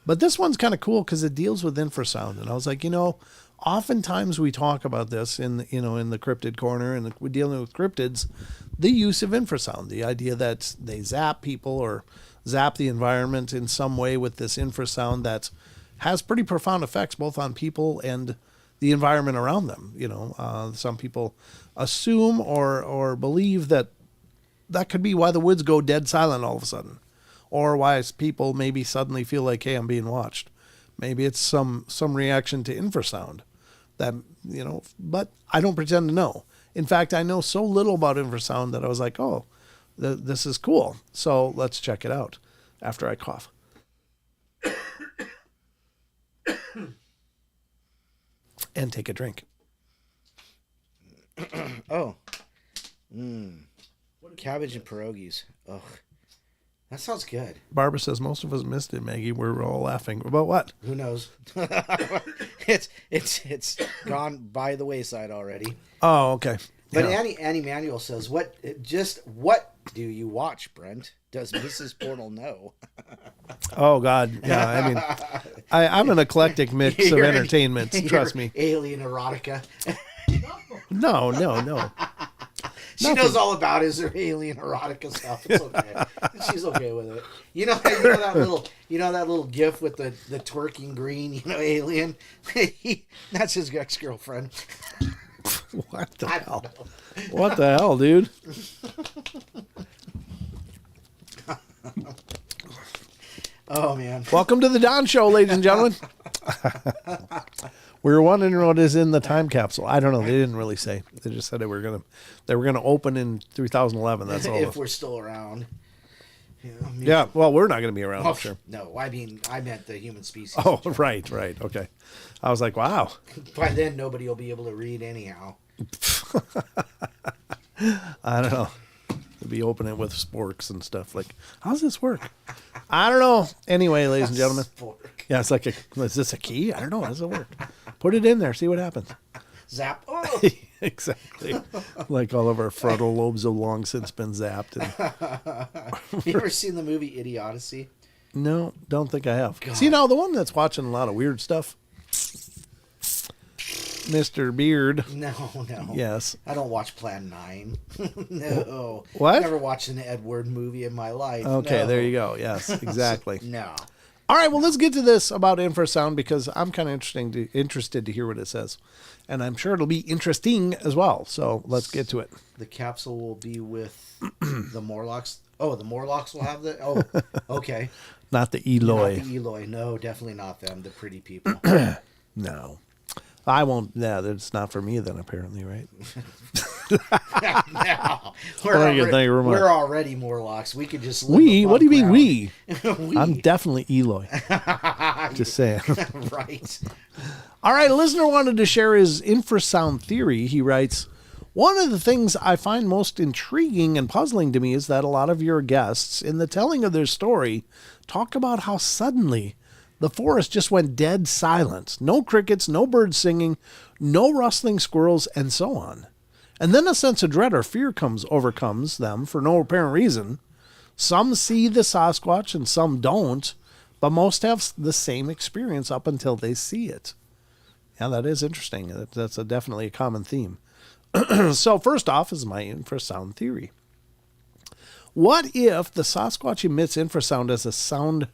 But this one's kind of cool because it deals with infrasound, and I was like, oftentimes we talk about this in the cryptid corner, and we're dealing with cryptids, the use of infrasound, the idea that they zap people or zap the environment in some way with this infrasound that has pretty profound effects both on people and the environment around them. Some people assume or believe that could be why the woods go dead silent all of a sudden, or why people maybe suddenly feel like, hey, I'm being watched. Maybe it's some reaction to infrasound that, but I don't pretend to know. In fact, I know so little about infrasound that I was like, oh, this is cool. So let's check it out after I cough. And take a drink. Oh. Cabbage and pierogies. Ugh. That sounds good. Barbara says most of us missed it, Maggie. We're all laughing. About what? Who knows? It's gone by the wayside already. Oh, okay. But Annie Manuel says, what do you watch, Brent? Does Mrs. Portal know? Oh, God. Yeah, I mean, I'm an eclectic mix of entertainment. Trust me. Alien erotica. No. She knows all about her alien erotica stuff. It's okay. She's okay with it. You know that little gif with the twerking green, alien? That's his ex-girlfriend. What the hell? What the hell, dude? Oh, man. Welcome to the Don Show, ladies and gentlemen. We were wondering what is in the time capsule. I don't know. They didn't really say. They just said they were gonna open in 2011. That's all. If we're still around. Yeah. Well, we're not gonna be around. Oh, sure. No, I meant the human species. Oh, right. Okay. I was like, wow. By then, nobody will be able to read anyhow. I don't know. They'll be opening with sporks and stuff. Like, how's this work? I don't know. Anyway, ladies and gentlemen. Spork. Yeah, it's like, is this a key? I don't know. How does it work? Put it in there. See what happens. Zap. Oh. Exactly. Like all of our frontal lobes have long since been zapped. You ever seen the movie Idiocy? No, don't think I have. God. See, now the one that's watching a lot of weird stuff. Mr. Beard. No. Yes. I don't watch Plan 9. No. What? I've never watched an Edward movie in my life. Okay, no. There you go. Yes, exactly. No. All right, well, let's get to this about infrasound because I'm kind of interested to hear what it says. And I'm sure it'll be interesting as well. So let's get to it. The capsule will be with the Morlocks. Oh, the Morlocks will have the... Oh, okay. Not the Eloi. Not the Eloi. No, definitely not them. The pretty people. No. I won't. Yeah, that's not for me then, apparently, right? No. We're already Morlocks. We could just live What do you mean we? We? I'm definitely Eloi. Just saying. Right. All right, a listener wanted to share his infrasound theory. He writes, one of the things I find most intriguing and puzzling to me is that a lot of your guests, in the telling of their story, talk about how suddenly the forest just went dead silent. No crickets, no birds singing, no rustling squirrels, and so on. And then a sense of dread or fear overcomes them for no apparent reason. Some see the Sasquatch and some don't, but most have the same experience up until they see it. Yeah, that is interesting. That's definitely a common theme. So first off is my infrasound theory. What if the Sasquatch emits infrasound as a sound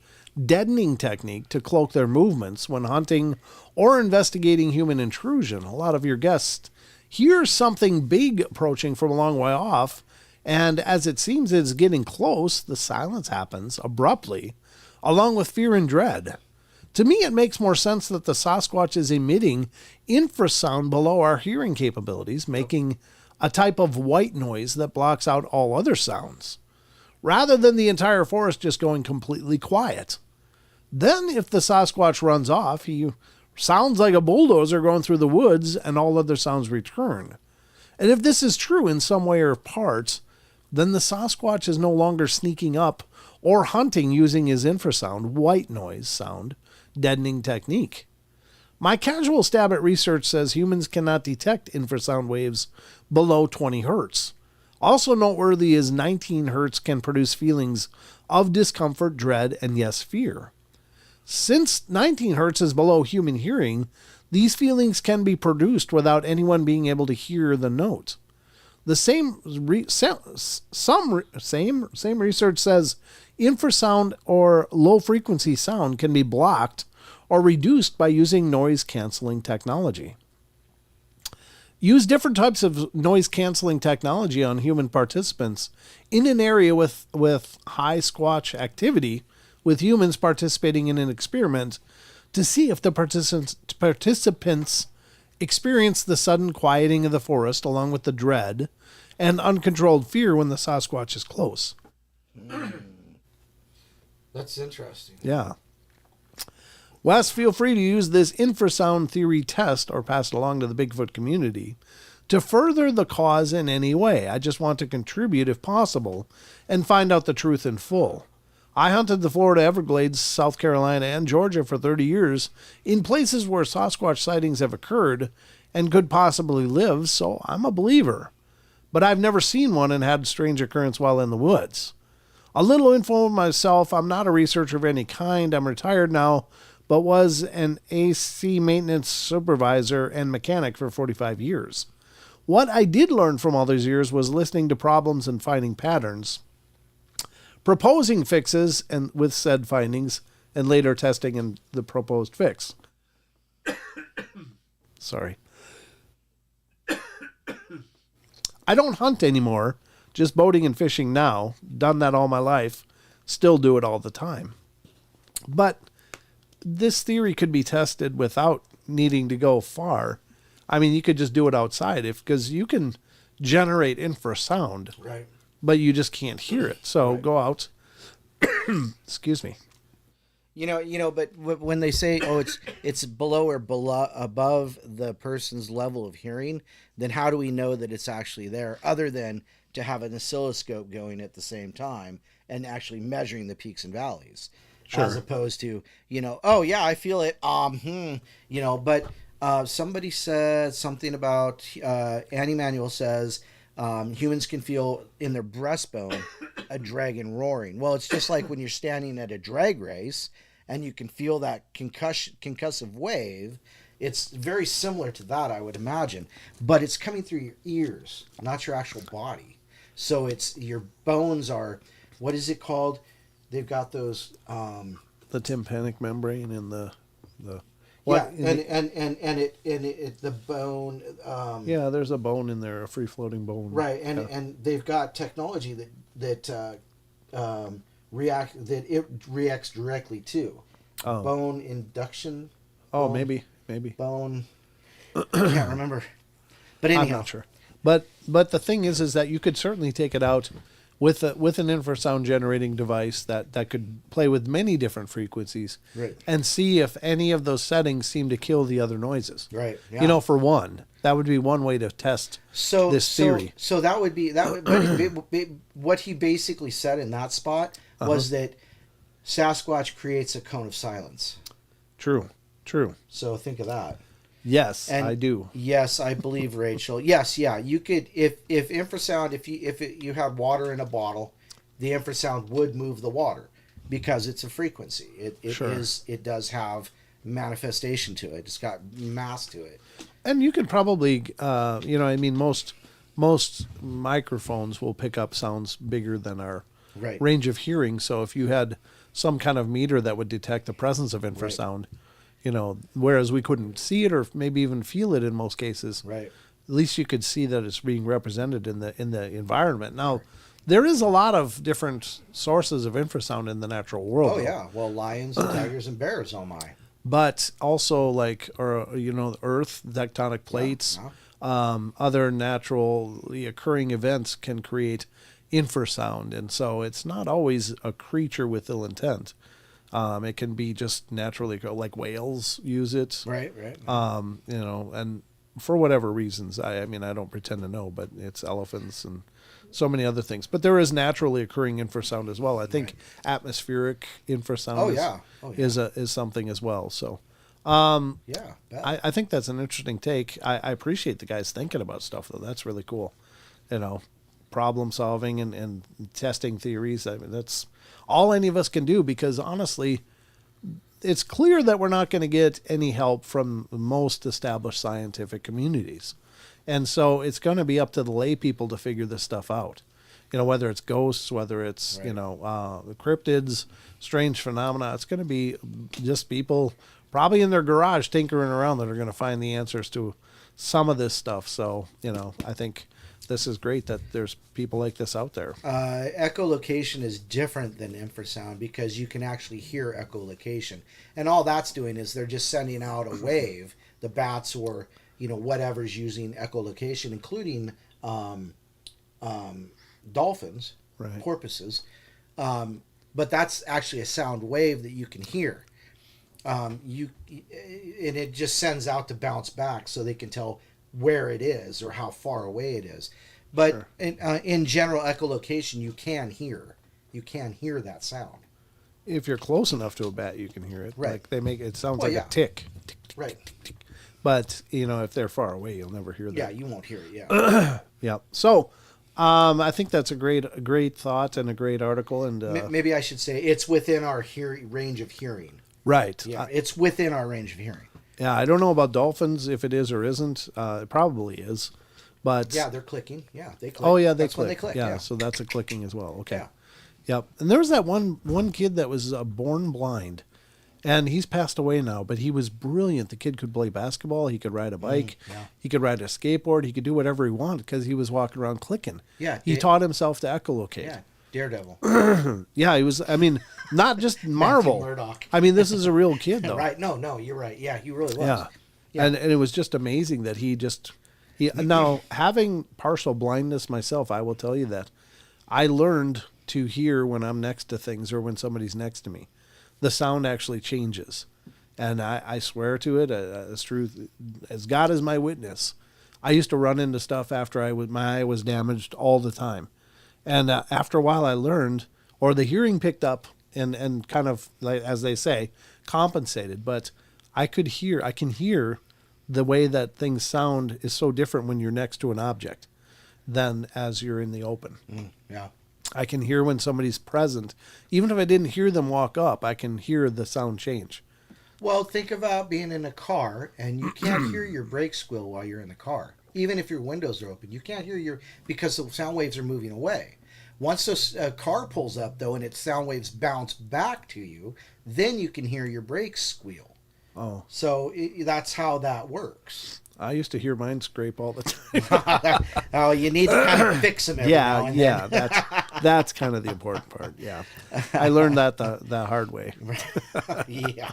deadening technique to cloak their movements when hunting or investigating human intrusion? A lot of your guests hear something big approaching from a long way off, and as it seems it's getting close, the silence happens abruptly, along with fear and dread. To me, it makes more sense that the Sasquatch is emitting infrasound below our hearing capabilities, making a type of white noise that blocks out all other sounds, rather than the entire forest just going completely quiet. Then, if the Sasquatch runs off, he Sounds like a bulldozer going through the woods, and all other sounds return. And if this is true in some way or part, then the Sasquatch is no longer sneaking up or hunting using his infrasound, white noise sound, deadening technique. My casual stab at research says humans cannot detect infrasound waves below 20 hertz. Also noteworthy is 19 hertz can produce feelings of discomfort, dread, and yes, fear. Since 19 hertz is below human hearing, these feelings can be produced without anyone being able to hear the note. The same research says infrasound or low frequency sound can be blocked or reduced by using noise canceling technology. Use different types of noise canceling technology on human participants in an area with high Squatch activity, with humans participating in an experiment, to see if the participants experience the sudden quieting of the forest along with the dread and uncontrolled fear when the Sasquatch is close. That's interesting. Yeah. Wes, feel free to use this infrasound theory test or pass it along to the Bigfoot community to further the cause in any way. I just want to contribute if possible and find out the truth in full. I hunted the Florida Everglades, South Carolina, and Georgia for 30 years in places where Sasquatch sightings have occurred and could possibly live, so I'm a believer. But I've never seen one and had a strange occurrence while in the woods. A little info on myself. I'm not a researcher of any kind. I'm retired now, but was an AC maintenance supervisor and mechanic for 45 years. What I did learn from all those years was listening to problems and finding patterns, proposing fixes and with said findings, and later testing in the proposed fix. Sorry. I don't hunt anymore, just boating and fishing now. Done that all my life. Still do it all the time. But this theory could be tested without needing to go far. I mean, you could just do it outside because you can generate infrasound, Right. but you just can't hear it. So Right. Go out. Excuse me. But when they say, "Oh, it's below or above the person's level of hearing," then how do we know that it's actually there, other than to have an oscilloscope going at the same time and actually measuring the peaks and valleys, Sure. as opposed to oh yeah, I feel it. But somebody said something about Annie Manuel says humans can feel in their breastbone a dragon roaring. Well, it's just like when you're standing at a drag race and you can feel that concussive wave. It's very similar to that, I would imagine, but it's coming through your ears, not your actual body. So it's your bones are, what is it called? They've got those The tympanic membrane and the yeah, and the bone. yeah, there's a bone in there, a free floating bone. Right, Yeah. and they've got technology that reacts directly to bone induction. Oh, bone, maybe. bone. I can't remember, but anyhow, I'm not sure. But the thing is that you could certainly take it out with an infrasound generating device that could play with many different frequencies, Right. and see if any of those settings seem to kill the other noises. Right. Yeah. For one, that would be one way to test this theory. So that would be what he basically said in that spot was that Sasquatch creates a cone of silence. True. So think of that. Yes, And I do. Yes, I believe Rachel. Yes, yeah. You could if infrasound if you have water in a bottle, the infrasound would move the water because it's a frequency. It does have manifestation to it. It's got mass to it. And you could probably most microphones will pick up sounds bigger than our Right. range of hearing. So if you had some kind of meter that would detect the presence of infrasound, whereas we couldn't see it or maybe even feel it in most cases, Right. at least you could see that it's being represented in the environment. Now, there is a lot of different sources of infrasound in the natural world. Oh though. yeah. Well, lions and tigers and bears. Oh my. But also the Earth, tectonic plates, Yeah. other naturally occurring events can create infrasound, and so it's not always a creature with ill intent. It can be just naturally like whales use it. Right. And for whatever reasons, I mean, I don't pretend to know, but it's elephants and so many other things. But there is naturally occurring infrasound as well. I think atmospheric infrasound is something as well. So, I think that's an interesting take. I appreciate the guys thinking about stuff, though. That's really cool. Problem solving and testing theories. I mean, that's all any of us can do, because honestly, it's clear that we're not going to get any help from most established scientific communities. And so it's going to be up to the lay people to figure this stuff out. Whether it's ghosts, whether it's, cryptids, strange phenomena, it's going to be just people probably in their garage tinkering around that are going to find the answers to some of this stuff. So, I think this is great that there's people like this out there. Echolocation is different than infrasound because you can actually hear echolocation. And all that's doing is they're just sending out a wave, the bats or, whatever's using echolocation, including dolphins, porpoises. But that's actually a sound wave that you can hear. And it just sends out to bounce back so they can tell where it is or how far away it is. But in general echolocation, you can hear that sound. If you're close enough to a bat, you can hear it. Right. Like they make it sounds like a tick. Tick, tick, right. Tick, tick. But if they're far away, you'll never hear that. Yeah, you won't hear it. Yeah. Yeah. So, I think that's a great thought and a great article. And maybe I should say it's within our range of hearing. Right. Yeah, it's within our range of hearing. Yeah, I don't know about dolphins if it is or isn't. It probably is, but yeah, they're clicking. Yeah, they click. Oh yeah, that's click. when they click. Yeah, so that's a clicking as well. Okay. Yeah. Yep. And there was that one kid that was born blind, and he's passed away now. But he was brilliant. The kid could play basketball. He could ride a bike. He could ride a skateboard. He could do whatever he wanted because he was walking around clicking. Yeah. He taught himself to echolocate. Yeah. Daredevil. Yeah, he was. I mean, not just Marvel. Murdoch. I mean, this is a real kid, though. Right? No, you're right. Yeah, he really was. Yeah. Yeah. And it was just amazing that he now having partial blindness myself, I will tell you that I learned to hear when I'm next to things or when somebody's next to me. The sound actually changes, and I swear to it as truth as God is my witness. I used to run into stuff after my eye was damaged all the time. And after a while, I learned, or the hearing picked up and kind of, like, as they say, compensated. But I can hear the way that things sound is so different when you're next to an object than as you're in the open. Yeah. I can hear when somebody's present. Even if I didn't hear them walk up, I can hear the sound change. Well, think about being in a car and you can't hear your brake squeal while you're in the car. Even if your windows are open, you can't hear because the sound waves are moving away. Once a car pulls up, though, and its sound waves bounce back to you, then you can hear your brakes squeal. Oh. So that's how that works. I used to hear mine scrape all the time. Oh, you need to kind of fix them every now and then. That's kind of the important part. Yeah, I learned that the hard way. Yeah.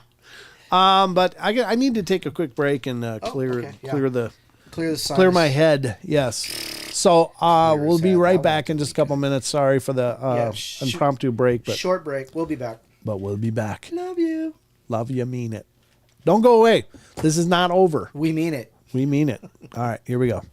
But I need to take a quick break and clear my head. Yes. So we'll be right back in just a couple minutes. Sorry for the impromptu break, but short break. We'll be back. But we'll be back. Love you. Love you. Mean it. Don't go away. This is not over. We mean it. We mean it. All right. Here we go.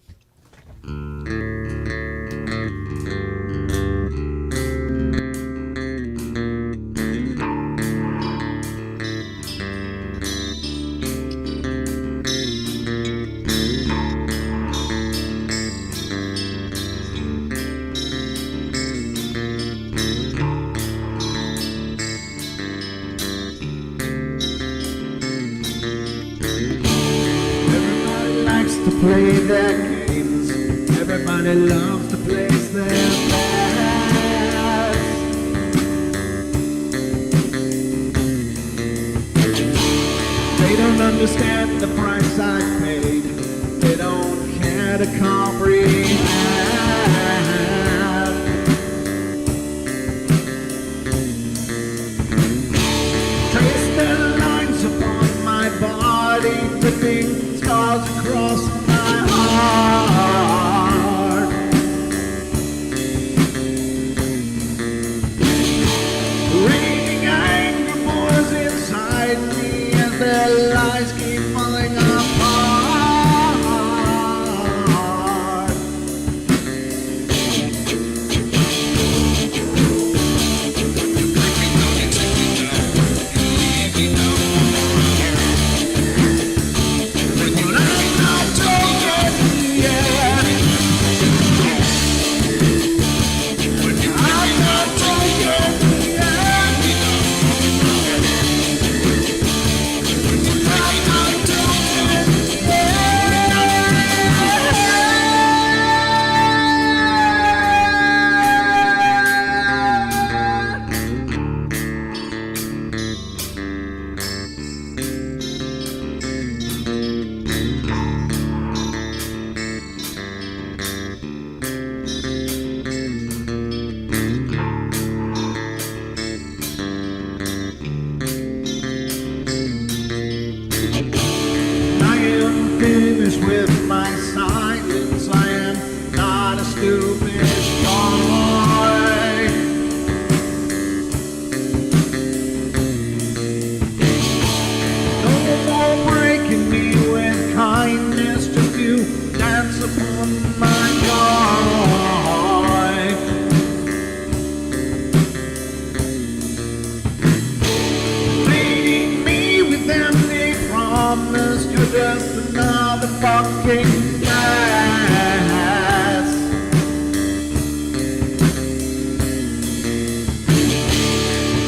Play their games. Everybody loves to place their bets. They don't understand the price I paid. They don't care to comprehend. Trace their lines upon my body, dripping scars across my heart. Raging anger for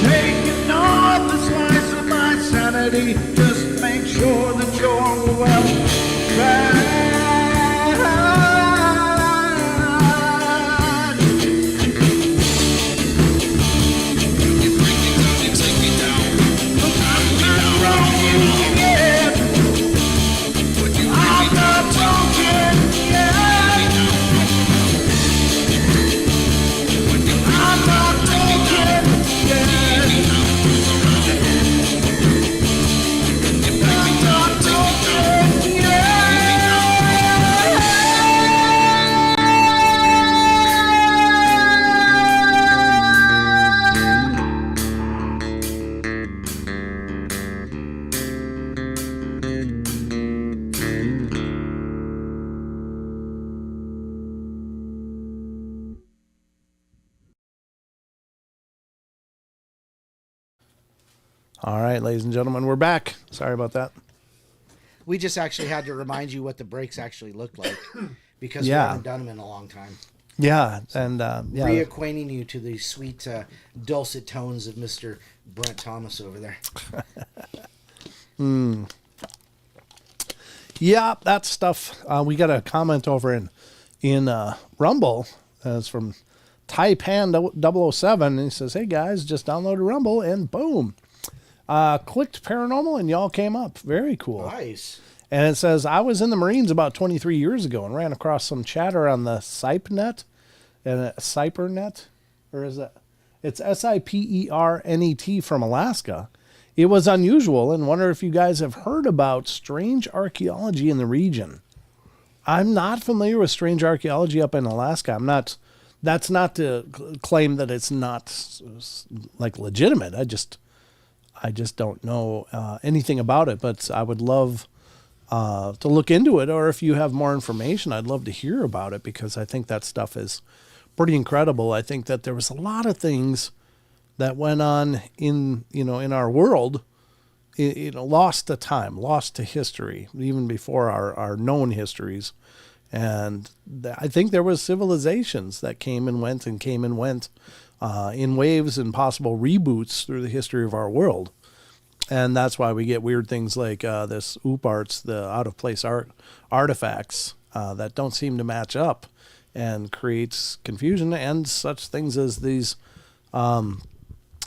taking off the slice of my sanity. Just make sure that you're well fed. All right, ladies and gentlemen, we're back. Sorry about that. We just actually had to remind you what the breaks actually looked like because we Yeah. haven't done them in a long time. Yeah, and yeah, Reacquainting you to the sweet, dulcet tones of Mr. Brent Thomas over there. yeah, that stuff. We got a comment over in Rumble. It's from Taipan 007, and he says, "Hey guys, just downloaded Rumble, and boom, clicked paranormal, and y'all came up. Very cool." Nice. And it says, "I was in the Marines about 23 years ago and ran across some chatter on the SIPEnet, and SIPERnet, or is it? It's SIPERNET from Alaska. It was unusual, and wonder if you guys have heard about strange archaeology in the region." I'm not familiar with strange archaeology up in Alaska. I'm not. That's not to claim that it's not like legitimate. I just don't know anything about it. But I would love to look into it, or if you have more information, I'd love to hear about it, because I think that stuff is pretty incredible. I think that there was a lot of things that went on in our world, lost to time, lost to history, even before our known histories. And I think there was civilizations that came and went in waves and possible reboots through the history of our world. And that's why we get weird things like this OOPArts, the out-of-place artifacts that don't seem to match up, and creates confusion, and such things as these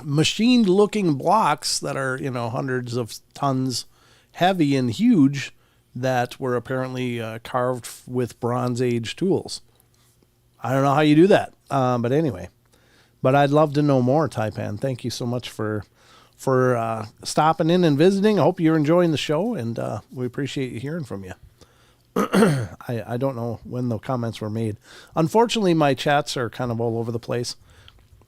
machined-looking blocks that are, hundreds of tons heavy and huge, that were apparently carved with Bronze Age tools. I don't know how you do that, but anyway. But I'd love to know more, Taipan. Thank you so much for stopping in and visiting. I hope you're enjoying the show, and we appreciate you hearing from you. I don't know when the comments were made. Unfortunately, my chats are kind of all over the place.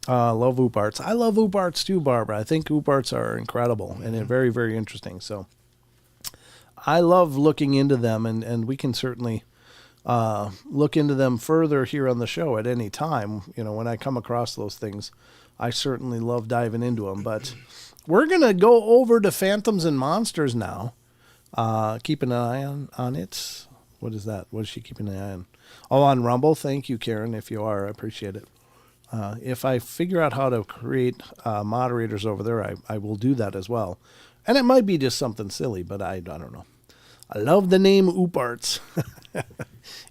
Love OOPArts. I love OOPArts too, Barbara. I think OOPArts are incredible and very, very interesting. So I love looking into them, and we can certainly look into them further here on the show at any time. When I come across those things, I certainly love diving into them. But we're going to go over to Phantoms and Monsters now. Keep an eye on it. What is that? What is she keeping an eye on? Oh, on Rumble. Thank you, Karen, if you are. I appreciate it. If I figure out how to create moderators over there, I will do that as well. And it might be just something silly, but I don't know. I love the name OOPArts.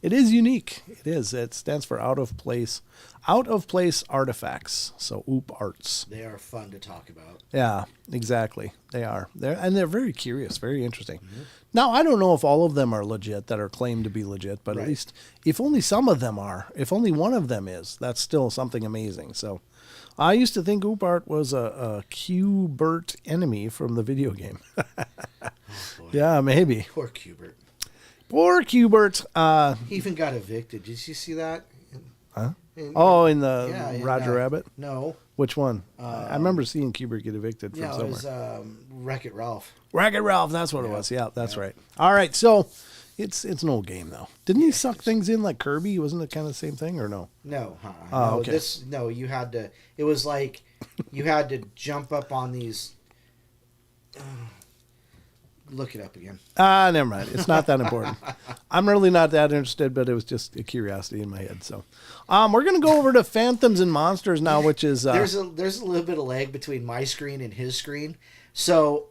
It is unique. It is. It stands for out of place artifacts. So OOPArts. They are fun to talk about. Yeah, exactly. They are. They're very curious, very interesting. Mm-hmm. Now, I don't know if all of them are legit, that are claimed to be legit, but right. At least if only some of them are, if only one of them is, that's still something amazing. So I used to think OOPArt was a Q-Bert enemy from the video game. Oh, yeah, maybe. Poor Q-Bert. Poor Q-Bert. He even got evicted. Did you see that? Huh? In the Roger in, Rabbit? No. Which one? I remember seeing Q-Bert get evicted from somewhere. It was Wreck-It Ralph. Wreck-It Ralph, that's what it was. Yeah, that's right. All right, so it's an old game, though. Didn't he suck things in like Kirby? Wasn't it kind of the same thing, or no? No. Oh, okay. You had to... It was like you had to jump up on these... Look it up again. Never mind. It's not that important. I'm really not that interested, but it was just a curiosity in my head. So, we're going to go over to Phantoms and Monsters now, which is... There's a little bit of lag between my screen and his screen. So,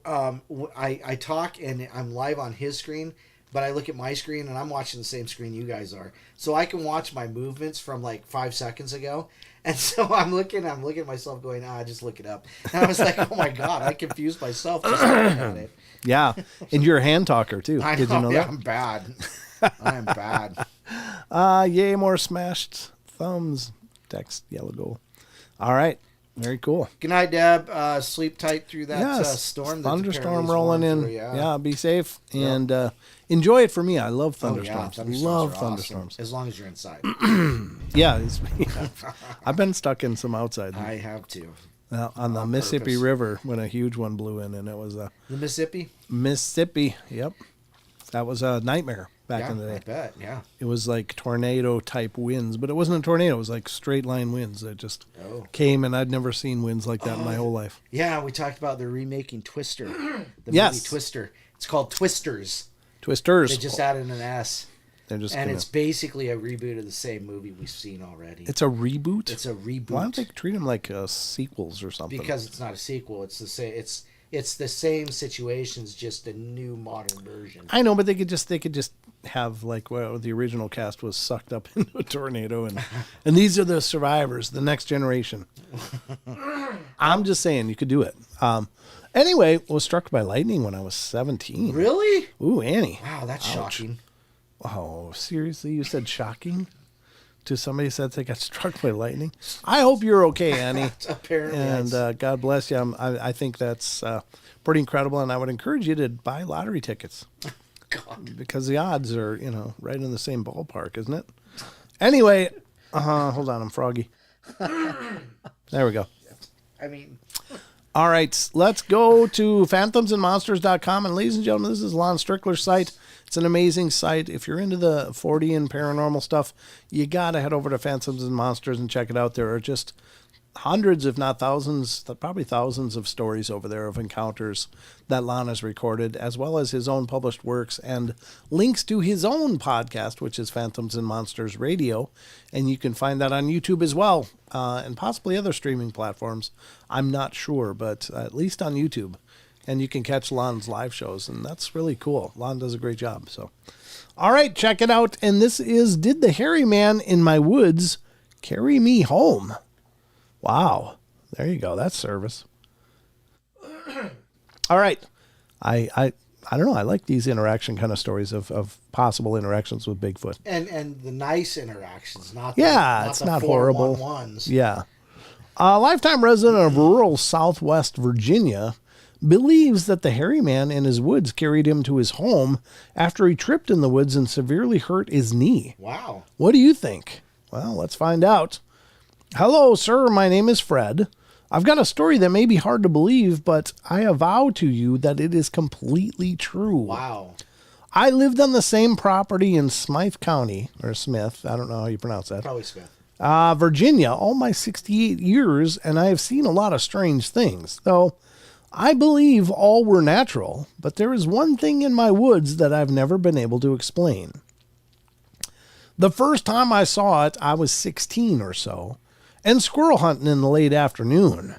I talk and I'm live on his screen, but I look at my screen and I'm watching the same screen you guys are. So I can watch my movements from like 5 seconds ago. And so I'm looking at myself going, just look it up. And I was like, oh my God, I confused myself just looking at it. Yeah. And you're a hand talker too. I know, Did you know that? I'm bad. I am bad. Yay, more smashed thumbs. Text, yellow goal. All right. Very cool. Good night, Deb. Sleep tight through that storm. Thunderstorm rolling in. Through, yeah, be safe. And enjoy it for me. I love thunderstorms. Thunderstorms Thunderstorms. Awesome, as long as you're inside. Yeah, I've been stuck in some outside. I have too. On the Mississippi River when a huge one blew in, and it was the Mississippi. Mississippi. Yep, that was a nightmare back in the day. I bet. Yeah, it was like tornado type winds, but it wasn't a tornado. It was like straight line winds that just came, and I'd never seen winds like that in my whole life. Yeah, we talked about the remaking Twister. Movie Twister. It's called Twisters. Twisters. They just added an S. And it's basically a reboot of the same movie we've seen already. It's a reboot? It's a reboot. Why don't they treat them like sequels or something? Because it's not a sequel. It's the same. It's the same situations, just a new modern version. I know, but they could just have like the original cast was sucked up into a tornado, and these are the survivors, the next generation. I'm just saying you could do it. Anyway, was struck by lightning when I was 17. Really? Ooh, Annie. Wow, that's shocking. Oh, seriously? You said shocking to somebody who said they got struck by lightning? I hope you're okay, Annie. Apparently. And God bless you. I think that's pretty incredible, and I would encourage you to buy lottery tickets. God. Because the odds are, right in the same ballpark, isn't it? Anyway, hold on, I'm froggy. There we go. I mean... All right, let's go to phantomsandmonsters.com. And ladies and gentlemen, this is Lon Strickler's site. It's an amazing site. If you're into the 40 and paranormal stuff, you got to head over to Phantoms and Monsters and check it out. There are just hundreds, if not thousands, probably thousands of stories over there of encounters that Lon has recorded, as well as his own published works and links to his own podcast, which is Phantoms and Monsters Radio. And you can find that on YouTube as well, and possibly other streaming platforms. I'm not sure, but at least on YouTube. And you can catch Lon's live shows, and that's really cool. Lon does a great job. So, all right, check it out. And this is Did the Hairy Man in My Woods Carry Me Home? Wow. There you go. That's service. All right. I don't know. I like these interaction kind of stories of possible interactions with Bigfoot. And the nice interactions, not it's not horrible. Ones. Yeah. A lifetime resident of rural southwest Virginia believes that the hairy man in his woods carried him to his home after he tripped in the woods and severely hurt his knee. Wow. What do you think? Well, let's find out. Hello, sir. My name is Fred. I've got a story that may be hard to believe, but I avow to you that it is completely true. Wow. I lived on the same property in Smythe County, or Smith. I don't know how you pronounce that. Probably Smith. Virginia, all my 68 years, and I have seen a lot of strange things, though I believe all were natural, but there is one thing in my woods that I've never been able to explain. The first time I saw it, I was 16 or so, and squirrel hunting in the late afternoon.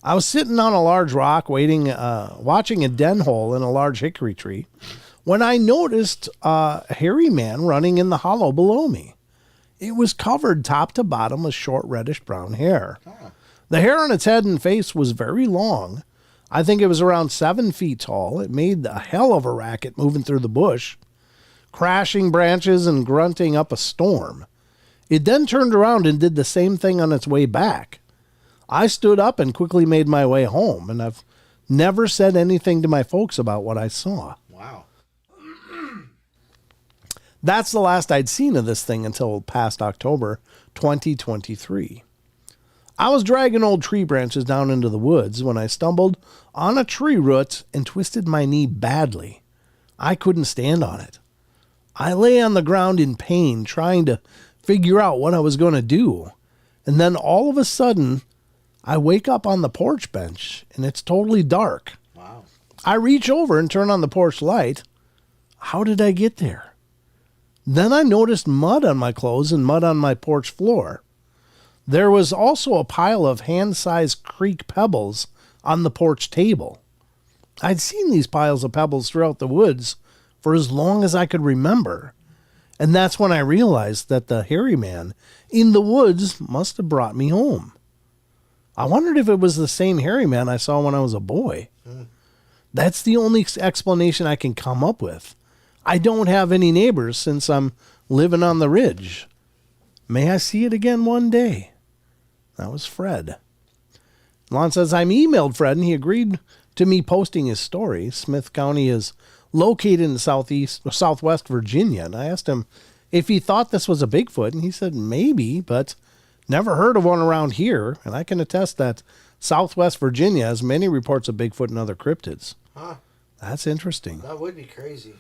I was sitting on a large rock watching a den hole in a large hickory tree when I noticed a hairy man running in the hollow below me. It was covered top to bottom with short reddish-brown hair. The hair on its head and face was very long. I think it was around 7 feet tall. It made a hell of a racket moving through the bush, crashing branches and grunting up a storm. It then turned around and did the same thing on its way back. I stood up and quickly made my way home, and I've never said anything to my folks about what I saw. Wow. That's the last I'd seen of this thing until past October 2023. I was dragging old tree branches down into the woods when I stumbled on a tree root and twisted my knee badly. I couldn't stand on it. I lay on the ground in pain, trying to figure out what I was going to do. And then all of a sudden, I wake up on the porch bench, and it's totally dark. Wow. I reach over and turn on the porch light. How did I get there? Then I noticed mud on my clothes and mud on my porch floor. There was also a pile of hand-sized creek pebbles on the porch table. I'd seen these piles of pebbles throughout the woods for as long as I could remember. And that's when I realized that the hairy man in the woods must have brought me home. I wondered if it was the same hairy man I saw when I was a boy. That's the only explanation I can come up with. I don't have any neighbors since I'm living on the ridge. May I see it again one day? That was Fred. Lon says, I'm emailed Fred, and he agreed to me posting his story. Smith County is located in southwest Virginia, and I asked him if he thought this was a Bigfoot, and he said maybe, but never heard of one around here, and I can attest that southwest Virginia has many reports of Bigfoot and other cryptids. Huh. That's interesting. That would be crazy.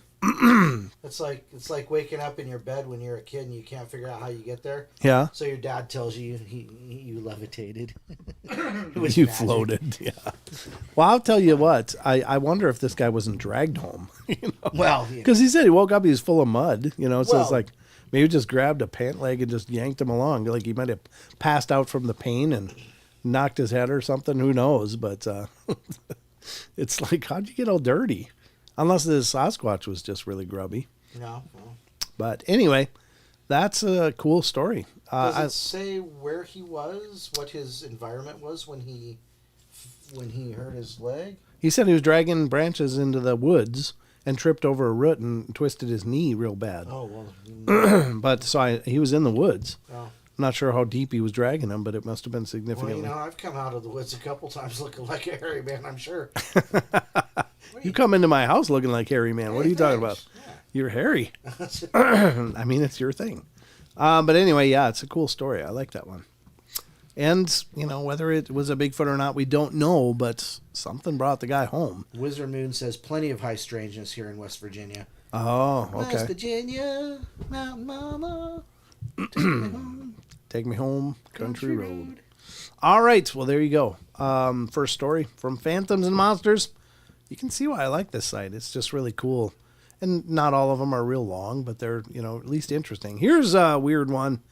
It's like waking up in your bed when you're a kid and you can't figure out how you get there. Yeah. So your dad tells you you levitated. You floated. Yeah. Well, I'll tell you what. I wonder if this guy wasn't dragged home. Well, because he said he woke up, he was full of mud. So well, it's like maybe just grabbed a pant leg and just yanked him along. Like he might have passed out from the pain and knocked his head or something. Who knows? But it's like, how'd you get all dirty? Unless the Sasquatch was just really grubby. No. But anyway, that's a cool story. Does it say where he was, what his environment was when he hurt his leg? He said he was dragging branches into the woods and tripped over a root and twisted his knee real bad. Oh, well. But he was in the woods. Oh. I'm not sure how deep he was dragging him, but it must have been significantly. Well, I've come out of the woods a couple times looking like a hairy man, I'm sure. You come into my house looking like hairy man. What are you talking about? Yeah. You're hairy. I mean, it's your thing. But anyway, yeah, it's a cool story. I like that one. And, whether it was a Bigfoot or not, we don't know, but something brought the guy home. Wizard Moon says plenty of high strangeness here in West Virginia. Oh, okay. West Virginia, Mountain Mama, take me home. Take me home, country road. All right, well, there you go. First story from Phantoms and Monsters. You can see why I like this site. It's just really cool. And not all of them are real long, but they're, at least interesting. Here's a weird one.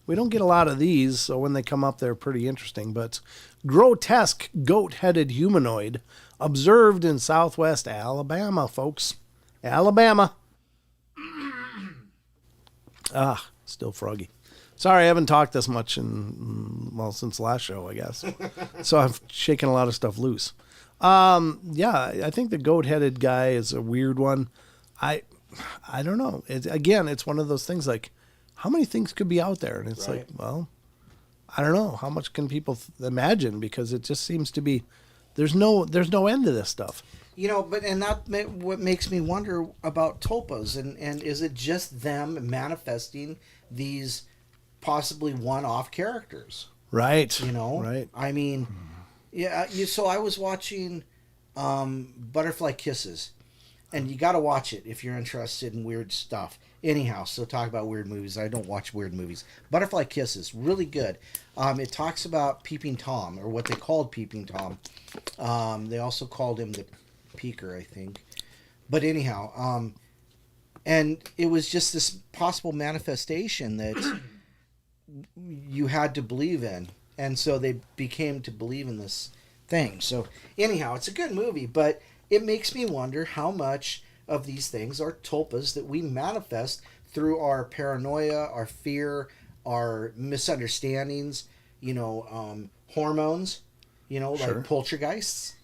We don't get a lot of these, so when they come up, they're pretty interesting. But grotesque goat-headed humanoid observed in southwest Alabama, folks. Alabama. Still froggy. Sorry, I haven't talked this much since last show, I guess. So I've shaken a lot of stuff loose. I think the goat-headed guy is a weird one. I don't know. It's one of those things like, how many things could be out there? And it's right. like, well, I don't know. How much can people imagine? Because it just seems to be, there's no end to this stuff. What makes me wonder about tulpas, and is it just them manifesting these possibly one-off characters? Right. Right. I mean, yeah. So I was watching Butterfly Kisses, and you got to watch it if you're interested in weird stuff. Anyhow, so talk about weird movies. I don't watch weird movies. Butterfly Kisses, really good. It talks about Peeping Tom, or what they called Peeping Tom. They also called him the Peeker, I think. But anyhow, and it was just this possible manifestation that you had to believe in. And so they became to believe in this thing. So anyhow, it's a good movie, but it makes me wonder how much of these things are tulpas that we manifest through our paranoia, our fear, our misunderstandings, hormones, Sure. like poltergeists,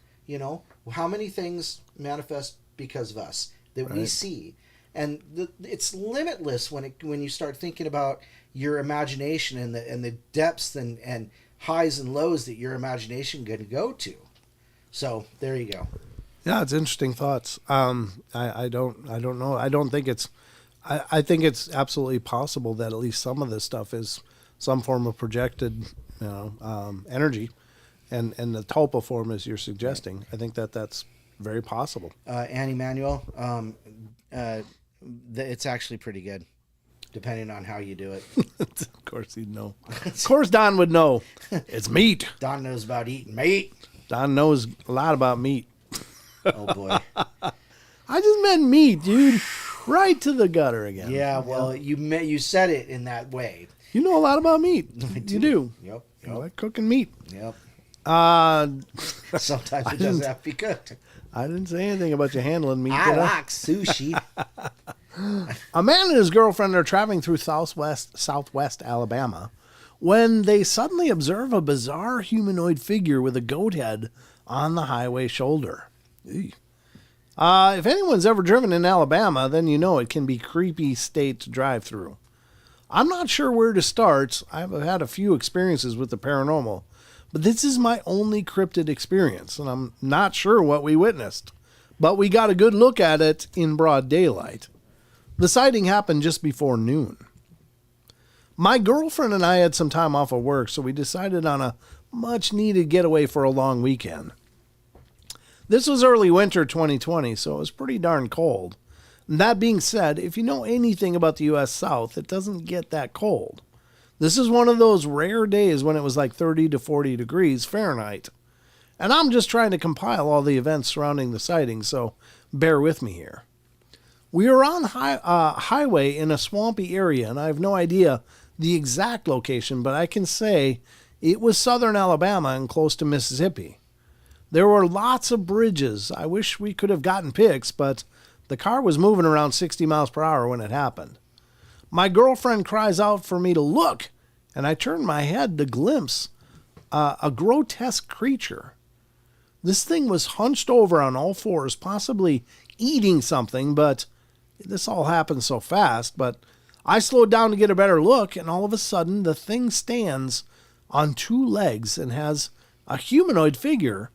how many things manifest because of us that we see. And it's limitless when you start thinking about your imagination and the depths and highs and lows that your imagination can go to. So there you go. Yeah, it's interesting thoughts. I don't know. I don't think I think it's absolutely possible that at least some of this stuff is some form of projected, energy, and the tulpa form as you're suggesting. I think that's very possible. Annie Manuel, it's actually pretty good, depending on how you do it. Of course he'd know. Of course Don would know. It's meat. Don knows about eating meat. Don knows a lot about meat. Oh boy. I just meant meat, dude. Right to the gutter again. Yeah, well, you said it in that way. You know a lot about meat. You do. Yep. I like cooking meat. Yep. Uh, Sometimes it doesn't have to be cooked. I didn't say anything about you handling meat. I did like sushi. A man and his girlfriend are traveling through southwest Alabama when they suddenly observe a bizarre humanoid figure with a goat head on the highway shoulder. Eey. If anyone's ever driven in Alabama, then you know it can be a creepy state to drive through. I'm not sure where to start. I've had a few experiences with the paranormal, but this is my only cryptid experience, and I'm not sure what we witnessed. But we got a good look at it in broad daylight. The sighting happened just before noon. My girlfriend and I had some time off of work, so we decided on a much-needed getaway for a long weekend. This was early winter 2020, so it was pretty darn cold. And that being said, if you know anything about the U.S. South, it doesn't get that cold. This is one of those rare days when it was like 30 to 40 degrees Fahrenheit. And I'm just trying to compile all the events surrounding the sighting, so bear with me here. We were on highway in a swampy area, and I have no idea the exact location, but I can say it was southern Alabama and close to Mississippi. There were lots of bridges. I wish we could have gotten pics, but the car was moving around 60 miles per hour when it happened. My girlfriend cries out for me to look, and I turn my head to glimpse a grotesque creature. This thing was hunched over on all fours, possibly eating something, but this all happened so fast. But I slowed down to get a better look, and all of a sudden the thing stands on two legs and has a humanoid figure,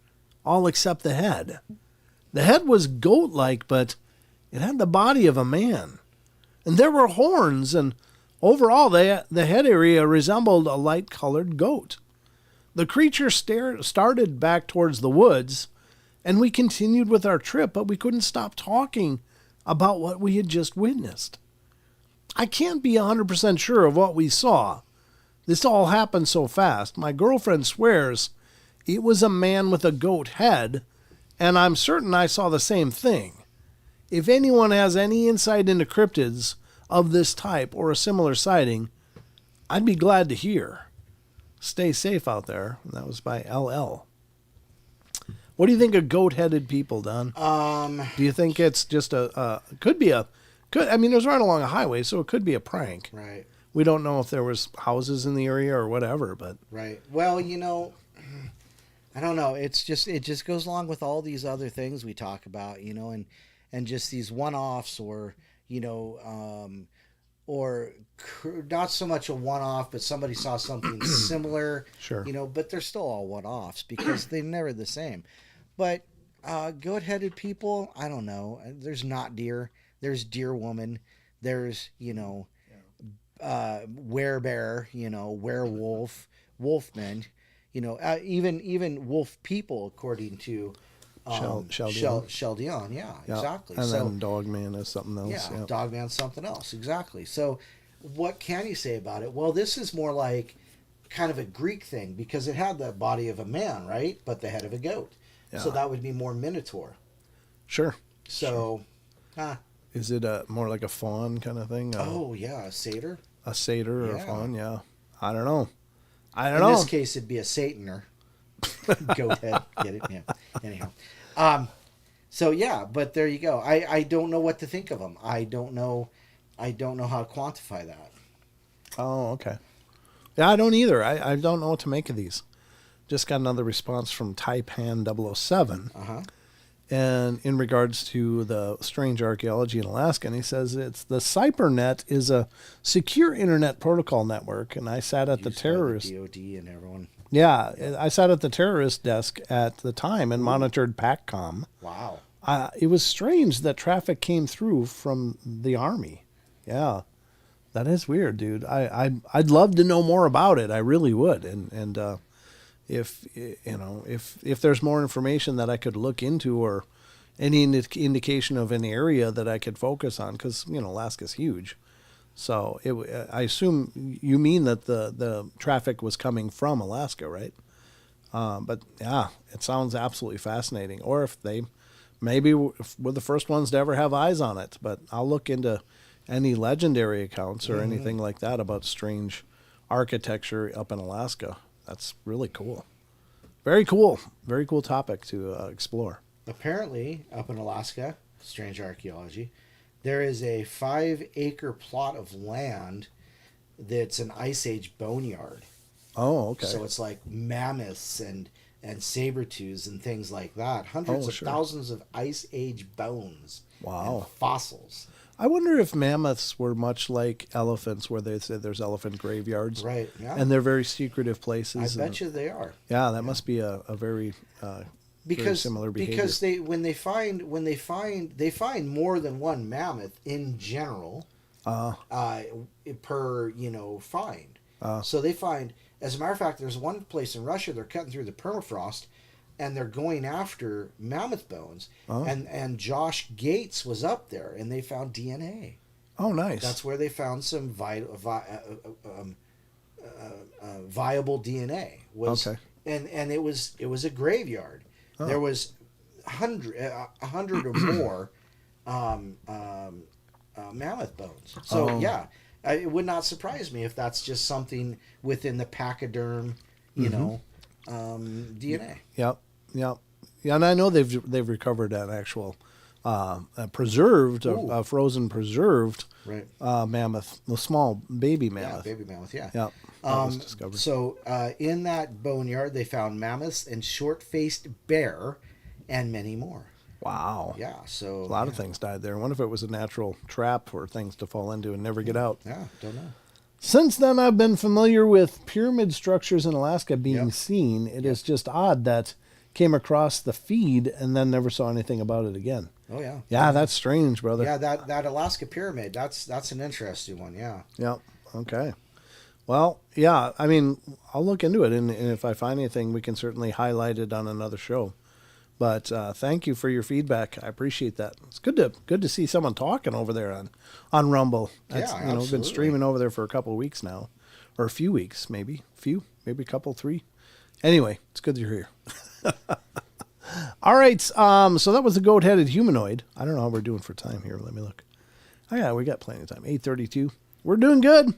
all except the head. The head was goat-like, but it had the body of a man. And there were horns, and overall the head area resembled a light-colored goat. The creature started back towards the woods, and we continued with our trip, but we couldn't stop talking about what we had just witnessed. I can't be 100% sure of what we saw. This all happened so fast. My girlfriend swears it was a man with a goat head, and I'm certain I saw the same thing. If anyone has any insight into cryptids of this type or a similar sighting, I'd be glad to hear. Stay safe out there. And that was by LL. What do you think of goat-headed people, Don? Do you think it's just it was right along a highway, so it could be a prank. Right. We don't know if there was houses in the area or whatever, but Right. Well, I don't know. It just goes along with all these other things we talk about, and just these one-offs or not so much a one-off, but somebody saw something similar. Sure. But they're still all one-offs because they're never the same. But goat-headed people, I don't know. There's not deer. There's deer woman. There's, werebear, werewolf, wolfman, even wolf people, according to Sheldon. Yeah, exactly. And then Dogman is something else. Yeah, Dogman's something else. Exactly. So what can you say about it? Well, this is more like kind of a Greek thing because it had the body of a man, right? But the head of a goat. Yeah. So that would be more Minotaur. Sure. So, is it more like a fawn kind of thing? A satyr. A satyr or a fawn, yeah. I don't know. In this case, it'd be a Sataner. Goat head. Get it? Yeah. Anyhow. So, yeah, but there you go. I don't know what to think of them. I don't know how to quantify that. Oh, okay. Yeah, I don't either. I don't know what to make of these. Just got another response from Taipan007. Uh-huh. And in regards to the strange archaeology in Alaska, and he says it's the CyberNet is a secure internet protocol network, and I sat at the terrorist DOD and everyone. Yeah, I sat at the terrorist desk at the time and monitored PACCOM. Wow. It was strange that traffic came through from the Army. Yeah, that is weird, dude. I'd love to know more about it. I really would, and if there's more information that I could look into or any indication of an area that I could focus on, because Alaska's huge. So I assume you mean that the traffic was coming from Alaska, right? But yeah, it sounds absolutely fascinating. Or if they maybe we're the first ones to ever have eyes on it. But I'll look into any legendary accounts or anything like that about strange architecture up in Alaska. That's really cool. Very cool. Very cool topic to explore. Apparently, up in Alaska, strange archaeology, there is a 5-acre plot of land that's an Ice Age boneyard. Oh, okay. So it's like mammoths and saber-tooths and things like that. Hundreds of thousands of Ice Age bones. Wow. And fossils. I wonder if mammoths were much like elephants, where they say there's elephant graveyards. Right, yeah. And they're very secretive places. I bet you they are. Yeah, that must be a very very similar behavior. Because they find more than one mammoth in general per find. So they find, as a matter of fact, there's one place in Russia they're cutting through the permafrost, and they're going after mammoth bones. And Josh Gates was up there, and they found DNA. Oh, nice. That's where they found some viable DNA. Okay. And it was a graveyard. Oh. There was 100 or more mammoth bones. So yeah, it would not surprise me if that's just something within the pachyderm, DNA. Yep. Yeah, and I know they've recovered an actual preserved, frozen preserved mammoth, the small baby mammoth. Yeah, baby mammoth. Yeah. Yep. Was discovered. So in that boneyard, they found mammoths and short-faced bear, and many more. Wow. Yeah. So a lot of things died there. I wonder if it was a natural trap for things to fall into and never get out. Yeah, don't know. Since then, I've been familiar with pyramid structures in Alaska being seen. It is just odd that came across the feed and then never saw anything about it again. Oh yeah. Yeah, that's strange, brother. Yeah, that Alaska pyramid, that's an interesting one, yeah. Yeah. Okay. Well, yeah, I mean, I'll look into it, and if I find anything, we can certainly highlight it on another show. But thank you for your feedback. I appreciate that. It's good to see someone talking over there on Rumble. That's, yeah, absolutely. Been streaming over there for a couple of weeks now, or a few weeks, maybe a couple, 3. Anyway, it's good that you're here. All right, so that was the goat-headed humanoid. I don't know how we're doing for time here. Let me look. Oh yeah, we got plenty of time. 8:32. We're doing good.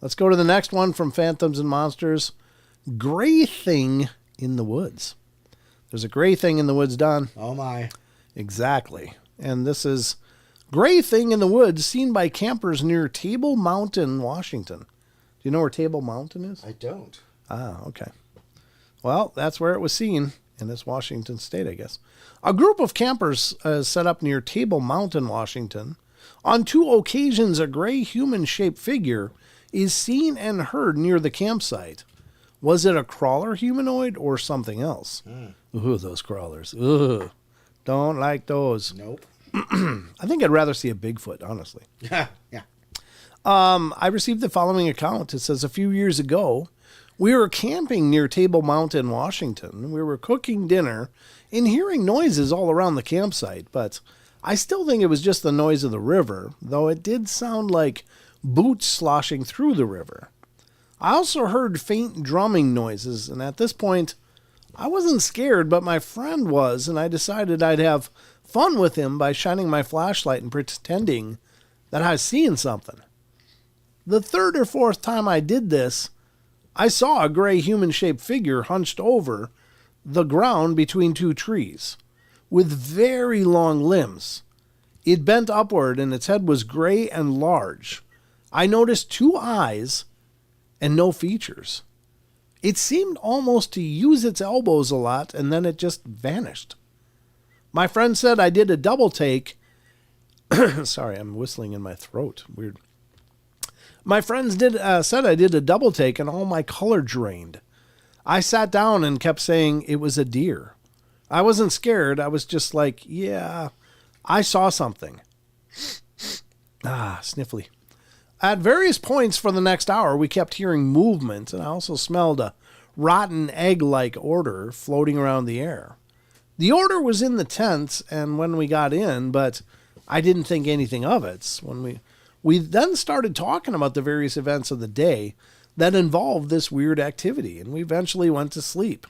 Let's go to the next one from Phantoms and Monsters. Gray thing in the woods. There's a gray thing in the woods, Don. Oh my. Exactly. And this is gray thing in the woods seen by campers near Table Mountain, Washington. Do you know where Table Mountain is? I don't. Ah, okay. Well, that's where it was seen, in this Washington state, I guess. A group of campers set up near Table Mountain, Washington. On 2 occasions, a gray human-shaped figure is seen and heard near the campsite. Was it a crawler humanoid or something else? Ooh, those crawlers. Ugh. Don't like those. Nope. I think I'd rather see a Bigfoot, honestly. Yeah. I received the following account. It says, a few years ago, we were camping near Table Mountain, Washington. We were cooking dinner and hearing noises all around the campsite, but I still think it was just the noise of the river, though it did sound like boots sloshing through the river. I also heard faint drumming noises, and at this point, I wasn't scared, but my friend was, and I decided I'd have fun with him by shining my flashlight and pretending that I was seeing something. The 3rd or 4th time I did this, I saw a gray human-shaped figure hunched over the ground between 2 trees, with very long limbs. It bent upward, and its head was gray and large. I noticed 2 eyes and no features. It seemed almost to use its elbows a lot, and then it just vanished. My friend said I did a double take. Sorry, I'm whistling in my throat. Weird. My friends said I did a double take, and all my color drained. I sat down and kept saying it was a deer. I wasn't scared. I was just like, yeah, I saw something. Sniffly. At various points for the next hour, we kept hearing movement, and I also smelled a rotten egg-like odor floating around the air. The odor was in the tent, and when we got in, but I didn't think anything of it. When we then started talking about the various events of the day that involved this weird activity, and we eventually went to sleep.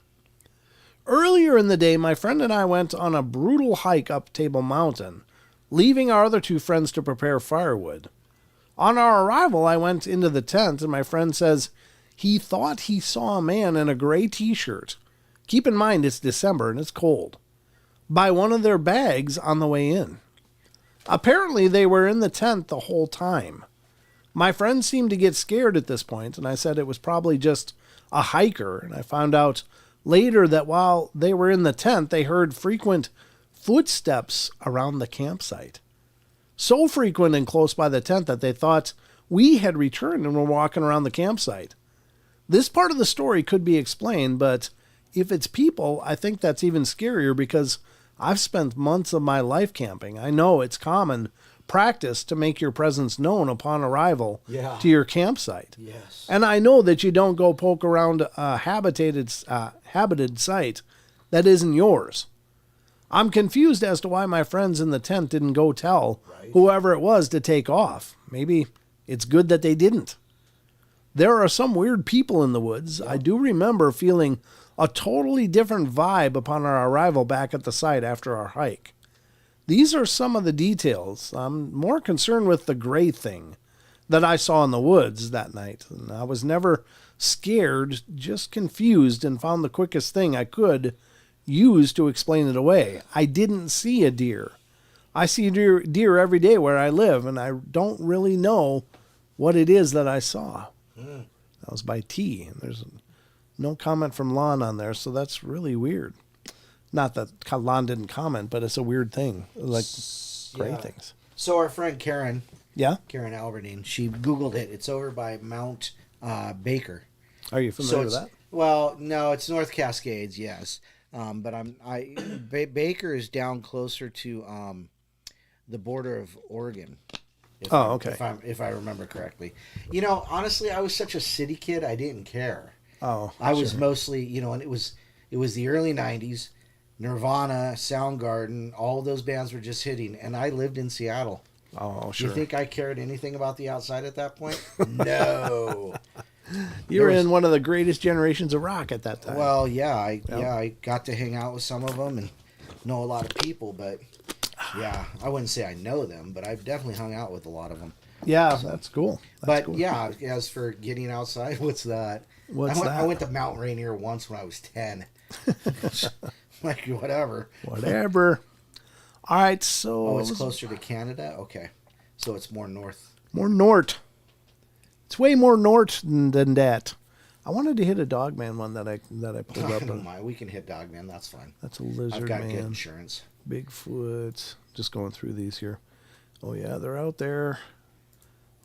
Earlier in the day, my friend and I went on a brutal hike up Table Mountain, leaving our other two friends to prepare firewood. On our arrival, I went into the tent, and my friend says he thought he saw a man in a gray t-shirt. Keep in mind, it's December and it's cold. By one of their bags on the way in. Apparently, they were in the tent the whole time. My friend seemed to get scared at this point, and I said it was probably just a hiker, and I found out later that while they were in the tent, they heard frequent footsteps around the campsite. So frequent and close by the tent that they thought we had returned and were walking around the campsite. This part of the story could be explained, but if it's people, I think that's even scarier because I've spent months of my life camping. I know it's common practice to make your presence known upon arrival to your campsite. Yes. And I know that you don't go poke around a habited site that isn't yours. I'm confused as to why my friends in the tent didn't go tell whoever it was to take off. Maybe it's good that they didn't. There are some weird people in the woods. I do remember feeling a totally different vibe upon our arrival back at the site after our hike. These are some of the details. I'm more concerned with the gray thing that I saw in the woods that night. And I was never scared, just confused, and found the quickest thing I could use to explain it away. I didn't see a deer. I see deer every day where I live, and I don't really know what it is that I saw. That was by T. And there's no comment from Lon on there, so that's really weird. Not that Lon didn't comment, but it's a weird thing, like gray things. So our friend Karen, Karen Alberdine, she Googled it. It's over by Mount Baker. Are you familiar with that? Well, no, it's North Cascades, yes. But Baker is down closer to the border of Oregon. If I remember correctly. You know, honestly, I was such a city kid, I didn't care. I was mostly, and it was the early 90s. Nirvana, Soundgarden, all those bands were just hitting, and I lived in Seattle. Oh, sure. You think I cared anything about the outside at that point? No. You were in one of the greatest generations of rock at that time. Well, I got to hang out with some of them and know a lot of people, but yeah, I wouldn't say I know them, but I've definitely hung out with a lot of them. Yeah, that's cool. Yeah, as for getting outside, what's that? I went to Mount Rainier once when I was 10. Like, whatever. All right, so... Oh, it's closer to Canada? Okay. So it's more north. More north. It's way more north than that. I wanted to hit a Dogman one that I pulled up. I don't mind. We can hit Dogman. That's fine. That's a lizard, I've got man. good insurance. Bigfoot. Just going through these here. Oh, yeah, they're out there.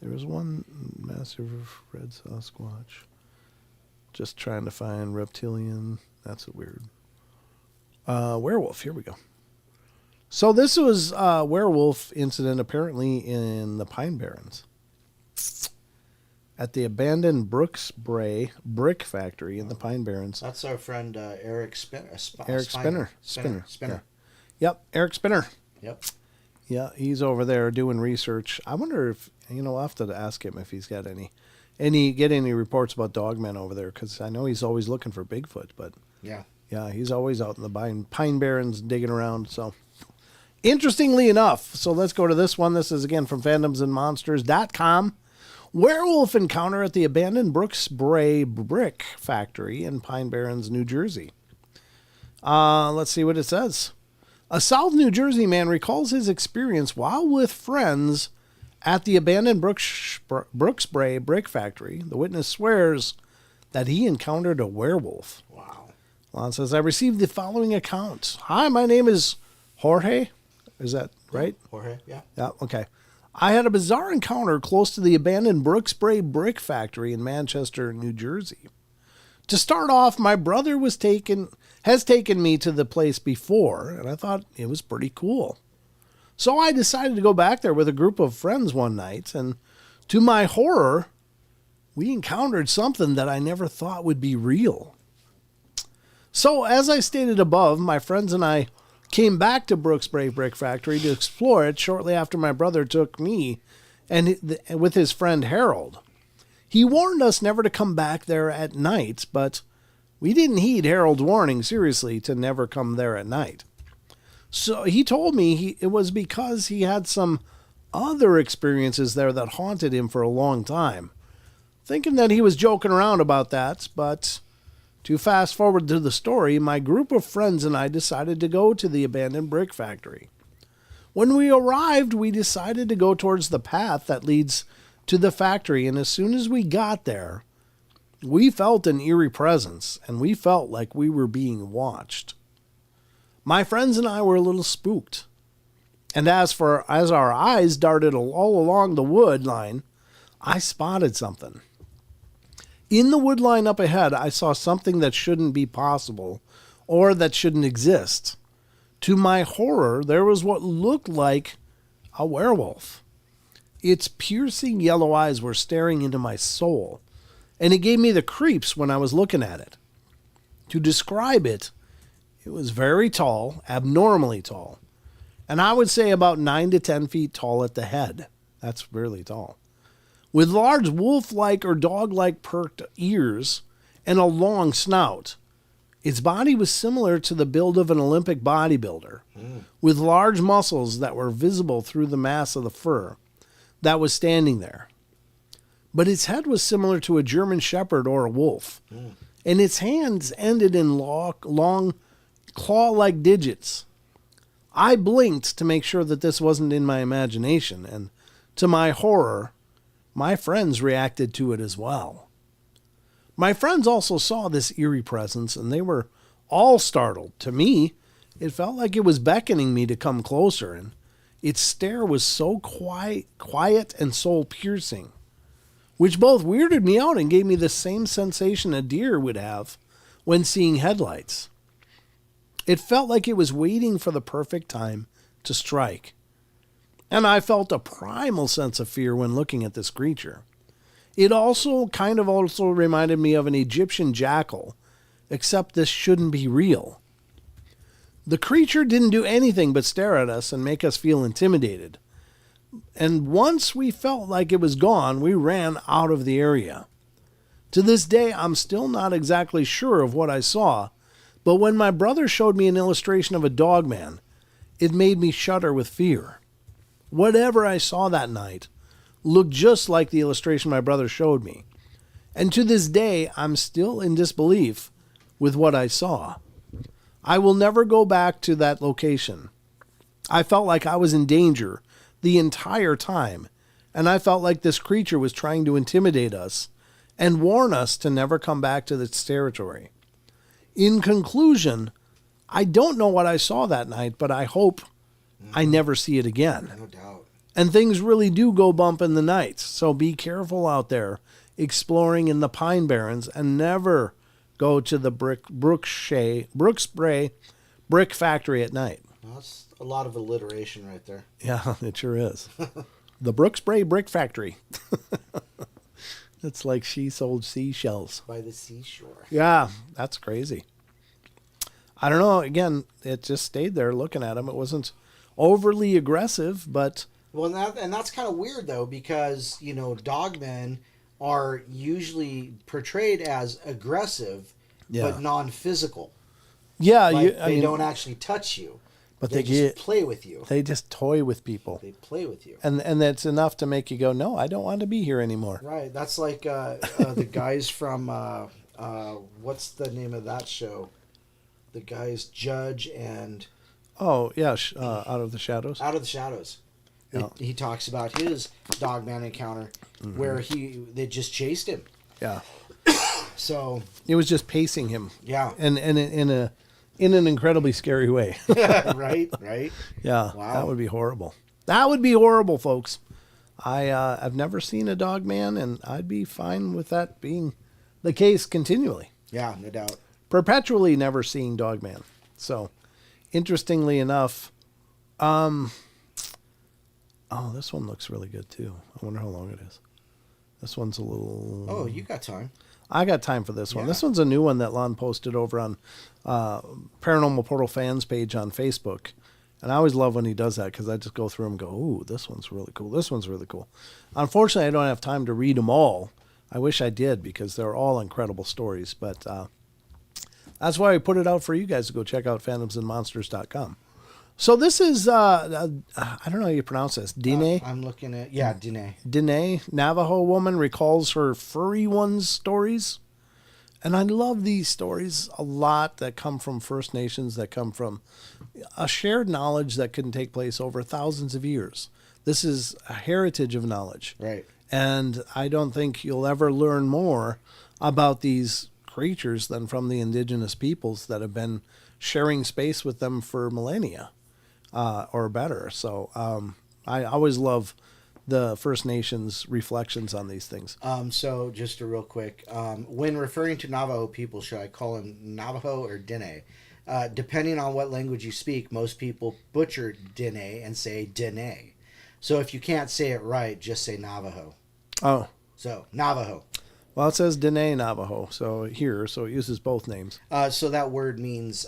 There was one massive red Sasquatch. Just trying to find reptilian. That's a weird... werewolf. Here we go. So this was a werewolf incident apparently in the Pine Barrens at the abandoned Brooks Bray brick factory in the Pine Barrens. That's our friend Eric Spinner. Spinner. Yeah. Yep, Eric Spinner. Yep. Yeah, he's over there doing research. I wonder if I'll have to ask him if he's got any reports about Dogmen over there, because I know he's always looking for Bigfoot, but yeah, he's always out in the Pine Barrens digging around. So, interestingly enough, so let's go to this one. This is, again, from fandomsandmonsters.com. Werewolf encounter at the abandoned Brooks Bray brick factory in Pine Barrens, New Jersey. Let's see what it says. A South New Jersey man recalls his experience while with friends at the abandoned Brooks Bray brick factory. The witness swears that he encountered a werewolf. Wow. Lon says, I received the following account. Hi, my name is Jorge. Is that right? Jorge, yeah. Yeah, okay. I had a bizarre encounter close to the abandoned Brooks Bray brick factory in Manchester, New Jersey. To start off, my brother has taken me to the place before, and I thought it was pretty cool. So I decided to go back there with a group of friends one night, and to my horror, we encountered something that I never thought would be real. So, as I stated above, my friends and I came back to Brooks Bray Brick Factory to explore it shortly after my brother took me and with his friend Harold. He warned us never to come back there at night, but We didn't heed Harold's warning seriously to never come there at night. So he told me it was because he had some other experiences there that haunted him for a long time. Thinking that he was joking around about that, but to fast forward to the story, my group of friends and I decided to go to the abandoned brick factory. When we arrived, we decided to go towards the path that leads to the factory, and as soon as we got there, we felt an eerie presence, and we felt like we were being watched. My friends and I were a little spooked. And as our eyes darted all along the wood line, I spotted something. In the wood line up ahead, I saw something that shouldn't be possible or that shouldn't exist. To my horror, there was what looked like a werewolf. Its piercing yellow eyes were staring into my soul, and it gave me the creeps when I was looking at it. To describe it, it was very tall, abnormally tall, and I would say about 9 to 10 feet tall at the head. That's really tall. With large wolf-like or dog-like perked ears and a long snout. Its body was similar to the build of an Olympic bodybuilder, with large muscles that were visible through the mass of the fur that was standing there. But its head was similar to a German shepherd or a wolf, and its hands ended in long claw-like digits. I blinked to make sure that this wasn't in my imagination, and to my horror, my friends reacted to it as well. My friends also saw this eerie presence, and they were all startled. To me, it felt like it was beckoning me to come closer, and its stare was so quiet and soul-piercing, which both weirded me out and gave me the same sensation a deer would have when seeing headlights. It felt like it was waiting for the perfect time to strike. And I felt a primal sense of fear when looking at this creature. It also reminded me of an Egyptian jackal, except this shouldn't be real. The creature didn't do anything but stare at us and make us feel intimidated. And once we felt like it was gone, we ran out of the area. To this day, I'm still not exactly sure of what I saw, but when my brother showed me an illustration of a dogman, it made me shudder with fear. Whatever I saw that night looked just like the illustration my brother showed me. And to this day, I'm still in disbelief with what I saw. I will never go back to that location. I felt like I was in danger the entire time, and I felt like this creature was trying to intimidate us and warn us to never come back to this territory. In conclusion, I don't know what I saw that night, but I hope I never see it again. No doubt. And things really do go bump in the night, so be careful out there exploring in the pine barrens, and never go to the Brook Spray brick factory at night. Well, that's a lot of alliteration right there. Yeah, it sure is. The Brook Spray brick factory. It's like she sold seashells. By the seashore. Yeah, that's crazy. I don't know. Again, it just stayed there looking at him. It wasn't overly aggressive, but... Well, and that's kind of weird, though, because, dogmen are usually portrayed as aggressive, but non-physical. Yeah, they don't actually touch you. But they just play with you. They just toy with people. They play with you. And that's enough to make you go, no, I don't want to be here anymore. Right. That's like the guys from, what's the name of that show? The guys Judge and... Oh, yeah, Out of the Shadows. Out of the Shadows. Yeah. He talks about his dogman encounter where they just chased him. Yeah. So... It was just pacing him. Yeah. And in an incredibly scary way. Right. Yeah. Wow. That would be horrible. That would be horrible, folks. I've never seen a dog man, and I'd be fine with that being the case continually. Yeah, no doubt. Perpetually never seeing dog man. So, interestingly enough, this one looks really good too. I wonder how long it is. This one's a little... Oh, you got time. I got time for this one. Yeah. This one's a new one that Lon posted over on Paranormal Portal fans page on Facebook. And I always love when he does that because I just go through them and go, ooh, this one's really cool. This one's really cool. Unfortunately, I don't have time to read them all. I wish I did because they're all incredible stories. But That's why I put it out for you guys to go check out phantomsandmonsters.com. So this is, I don't know how you pronounce this. Dine? I'm looking at, Dine. Dine, Navajo woman recalls her furry ones stories. And I love these stories a lot that come from First Nations, that come from a shared knowledge that can take place over thousands of years. This is a heritage of knowledge. Right. And I don't think you'll ever learn more about these creatures than from the indigenous peoples that have been sharing space with them for millennia or better. So I always love the First Nations reflections on these things. So just a real quick, when referring to Navajo people, should I call them Navajo or Dine? Depending on what language you speak, most people butcher Dine and say Dine. So if you can't say it right, just say Navajo. Oh. So Navajo. Well, it says Dene Navajo, so it uses both names. So that word means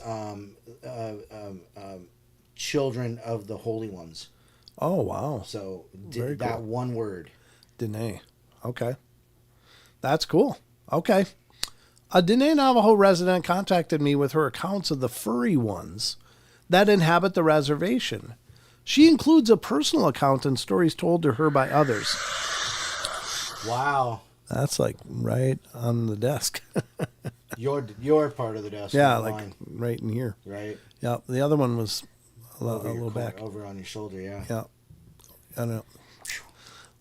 children of the holy ones. Oh, wow. So Very that cool. one word. Dene. Okay. That's cool. Okay. A Dene Navajo resident contacted me with her accounts of the furry ones that inhabit the reservation. She includes a personal account and stories told to her by others. Wow. That's like right on the desk. Your part of the desk. Yeah, on the like line, right in here. right. Yeah, the other one was a Over your little corner, back. over on your shoulder. Yeah. Yeah. I know.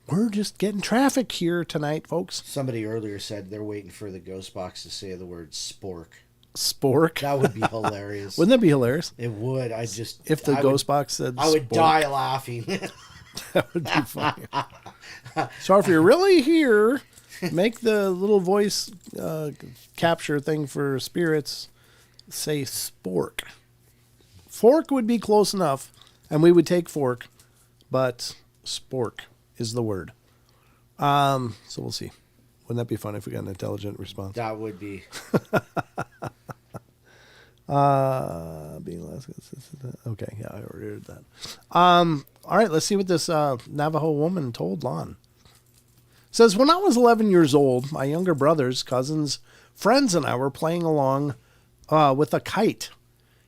We're just getting traffic here tonight, folks. Somebody earlier said they're waiting for the ghost box to say the word spork. Spork. That would be hilarious. Wouldn't that be hilarious? It would. If the ghost box said I would spork, die laughing. that would be funny. So if you're really here, make the little voice capture thing for spirits say spork. Fork would be close enough, and we would take fork, but spork is the word. So we'll see. Wouldn't that be fun if we got an intelligent response? That would be. Being less. Okay, yeah, I already heard that. All right, let's see what this Navajo woman told Lon. It says, when I was 11 years old, my younger brothers, cousins, friends, and I were playing along with a kite.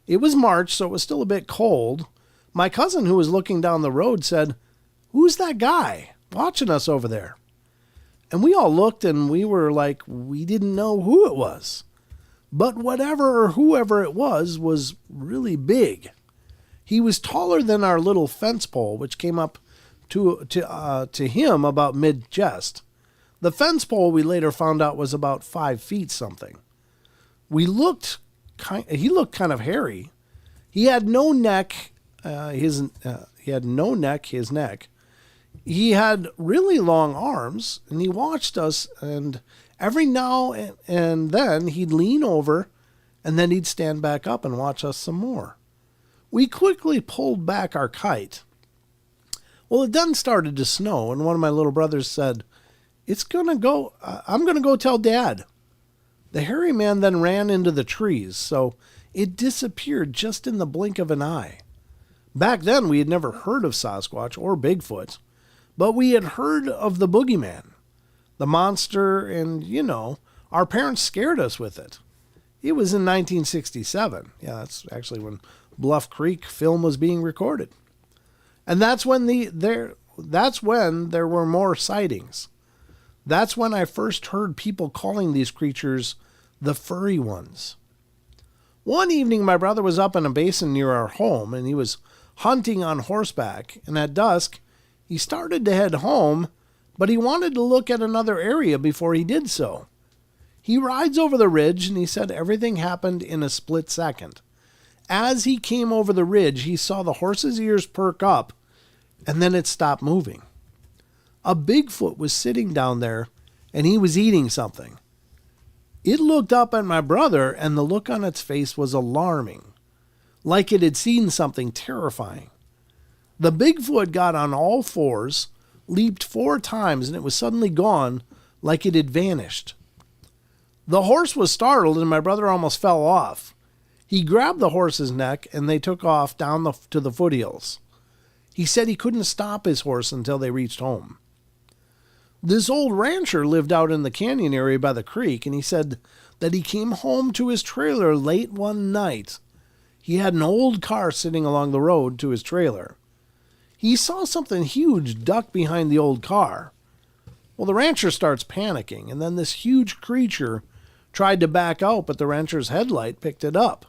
It was March, so it was still a bit cold. My cousin, who was looking down the road, said, "Who's that guy watching us over there?" And we all looked, and we were like, we didn't know who it was. But whatever or whoever it was really big. He was taller than our little fence pole, which came up to him about mid-chest. The fence pole, we later found out, was about 5 feet something. He looked kind of hairy. He had no neck. His neck. He had really long arms, and he watched us, and every now and then he'd lean over, and then he'd stand back up and watch us some more. We quickly pulled back our kite. Well, it then started to snow, and one of my little brothers said, I'm going to go tell Dad. The hairy man then ran into the trees, so it disappeared just in the blink of an eye. Back then, we had never heard of Sasquatch or Bigfoot, but we had heard of the boogeyman, the monster, and, our parents scared us with it. It was in 1967. Yeah, that's actually when Bluff Creek film was being recorded. And that's when there were more sightings. That's when I first heard people calling these creatures the furry ones. One evening, my brother was up in a basin near our home, and he was hunting on horseback, and at dusk, he started to head home, but he wanted to look at another area before he did so. He rides over the ridge, and he said everything happened in a split second. As he came over the ridge, he saw the horse's ears perk up, and then it stopped moving. A Bigfoot was sitting down there, and he was eating something. It looked up at my brother, and the look on its face was alarming, like it had seen something terrifying. The Bigfoot got on all fours, leaped 4 times, and it was suddenly gone, like it had vanished. The horse was startled, and my brother almost fell off. He grabbed the horse's neck, and they took off down to the foothills. He said he couldn't stop his horse until they reached home. This old rancher lived out in the canyon area by the creek, and he said that he came home to his trailer late one night. He had an old car sitting along the road to his trailer. He saw something huge duck behind the old car. Well, the rancher starts panicking, and then this huge creature tried to back out, but the rancher's headlight picked it up.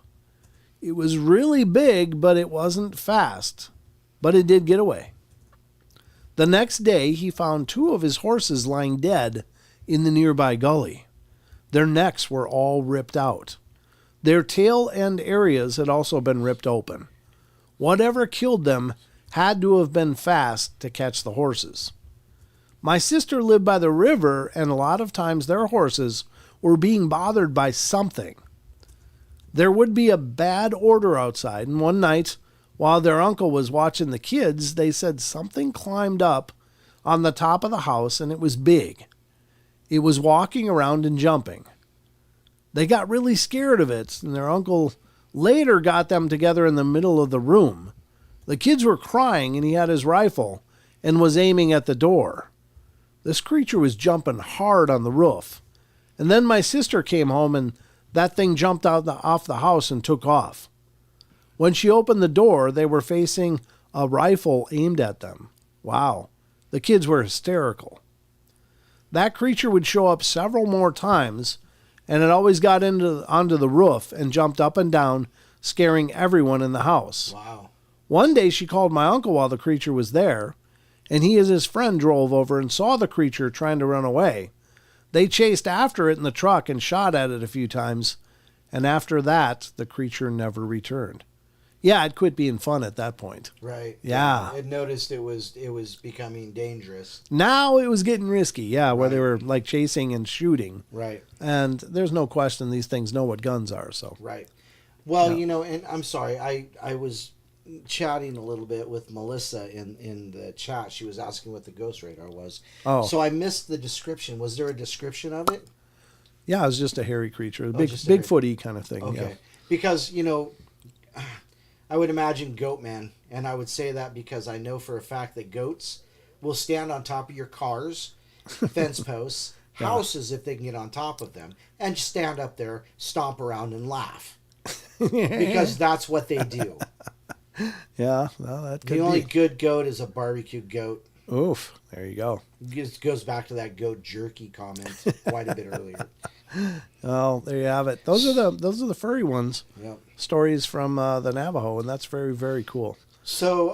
It was really big, but it wasn't fast. But it did get away. The next day, he found 2 of his horses lying dead in the nearby gully. Their necks were all ripped out. Their tail end areas had also been ripped open. Whatever killed them had to have been fast to catch the horses. My sister lived by the river, and a lot of times their horses were being bothered by something. There would be a bad odor outside, and one night, while their uncle was watching the kids, they said something climbed up on the top of the house, and it was big. It was walking around and jumping. They got really scared of it, and their uncle later got them together in the middle of the room. The kids were crying, and he had his rifle and was aiming at the door. This creature was jumping hard on the roof. And then my sister came home, and that thing jumped off the house and took off. When she opened the door, they were facing a rifle aimed at them. Wow. The kids were hysterical. That creature would show up several more times, and it always got onto the roof and jumped up and down, scaring everyone in the house. Wow. One day she called my uncle while the creature was there, and he and his friend drove over and saw the creature trying to run away. They chased after it in the truck and shot at it a few times, and after that, the creature never returned. Yeah, it quit being fun at that point. Right. Yeah. It noticed it was becoming dangerous. Now it was getting risky, yeah, where they were like chasing and shooting. Right. And there's no question these things know what guns are, so. Right. Well, Yeah. you know, and I'm sorry, I was chatting a little bit with Melissa in the chat. She was asking what the ghost radar was. Oh. So I missed the description. Was there a description of it? Yeah, it was just a hairy creature. Just a hairy- Bigfoot-y kind of thing, Okay. yeah. Because, you know, I would imagine goat man, and I would say that because I know for a fact that goats will stand on top of your cars, fence posts, houses if they can get on top of them, and stand up there, stomp around, and laugh. Because that's what they do. Yeah, well, that could The only be. good goat is a barbecue goat. Oof, there you go. It goes back to that goat jerky comment quite a bit earlier. Oh, there you have it. Those are the furry ones. Yep. Stories from the Navajo, and that's very, very cool. So,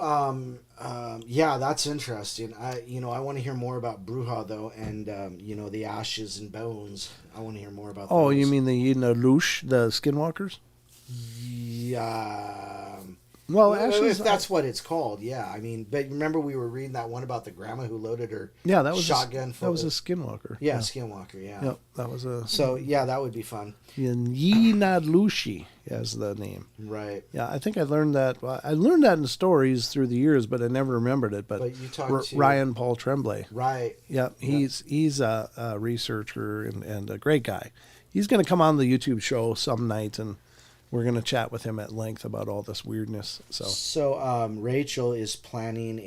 yeah, that's interesting. I want to hear more about Bruja though, and the ashes and bones. I want to hear more about. Oh, those. you mean the Lush, the skinwalkers? Yeah. Well, If ashes. that's what it's called, yeah. I mean, but remember we were reading that one about the grandma who loaded her Yeah, that was shotgun. that was a skinwalker. yeah, Skinwalker. Yeah. Yep, that was a. So yeah, that would be fun. Yinadlushi is the name. Right. Yeah, I think I learned that. Well, I learned that in stories through the years, but I never remembered it. But you talked to Ryan Paul Tremblay. Right. Yeah, he's a researcher and a great guy. He's going to come on the YouTube show some night, and we're going to chat with him at length about all this weirdness. So Rachel is planning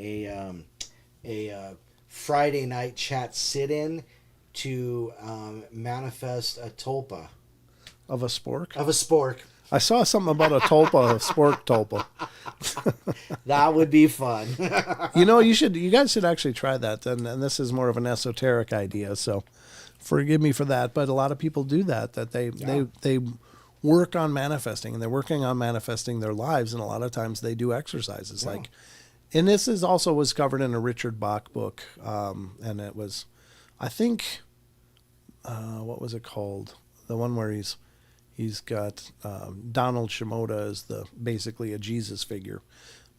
a Friday night chat sit-in to manifest a tulpa. Of a spork? Of a spork. I saw something about a tulpa, a spork tulpa. That would be fun. You guys should actually try that. And this is more of an esoteric idea, so forgive me for that. But a lot of people do that they work on manifesting, and they're working on manifesting their lives, and a lot of times they do exercises and this was covered in a Richard Bach book, and it was, I think, what was it called? The one where he's got Donald Shimoda as basically a Jesus figure,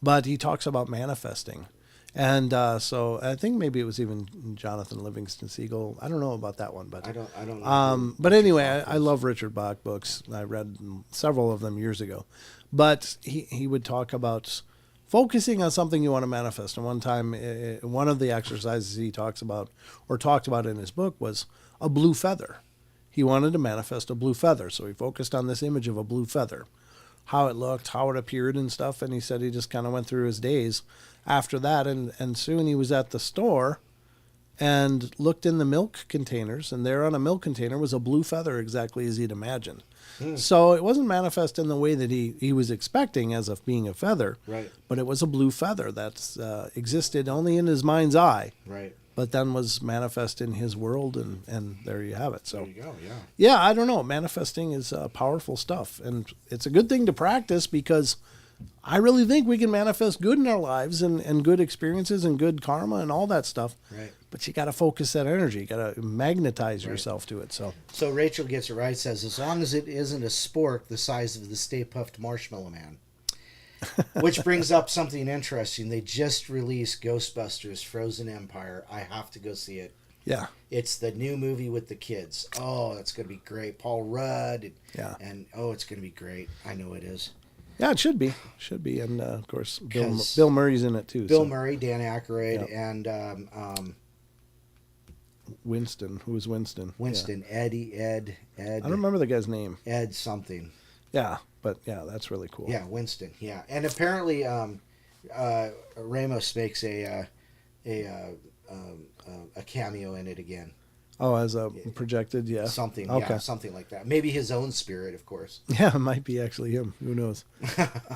but he talks about manifesting. And so I think maybe it was even Jonathan Livingston Seagull. I don't know about that one, but I don't know. But anyway, I love Richard Bach books. I read several of them years ago. But he would talk about focusing on something you want to manifest. And one time, one of the exercises he talked about in his book was a blue feather. He wanted to manifest a blue feather, so he focused on this image of a blue feather, how it looked, how it appeared and stuff. And he said he just kind of went through his days after that, and soon he was at the store, and looked in the milk containers, and there on a milk container was a blue feather exactly as he'd imagined. So it wasn't manifest in the way that he was expecting as of being a feather, Right. but it was a blue feather that existed only in his mind's eye, Right. but then was manifest in his world, and there you have it. So There you go. Yeah. yeah, I don't know. Manifesting is powerful stuff, and it's a good thing to practice because I really think we can manifest good in our lives and good experiences and good karma and all that stuff. Right. But you got to focus that energy. You got to magnetize yourself to it. So Rachel gets it right. Says as long as it isn't a spork the size of the Stay Puft Marshmallow Man. Which brings up something interesting. They just released Ghostbusters Frozen Empire. I have to go see it. Yeah. It's the new movie with the kids. Oh, that's going to be great. Paul Rudd. And oh, it's going to be great. I know it is. Yeah, it should be. And, of course, Bill Murray's in it, too. Bill Murray, Dan Aykroyd, and Winston. Who was Winston? Winston. Yeah. Ed. I don't remember the guy's name. Ed something. Yeah, but, yeah, that's really cool. Yeah, Winston. Yeah. And apparently Ramos makes a cameo in it again. Oh, as a projected, yeah. Something, okay. Yeah, something like that. Maybe his own spirit, of course. Yeah, it might be actually him. Who knows?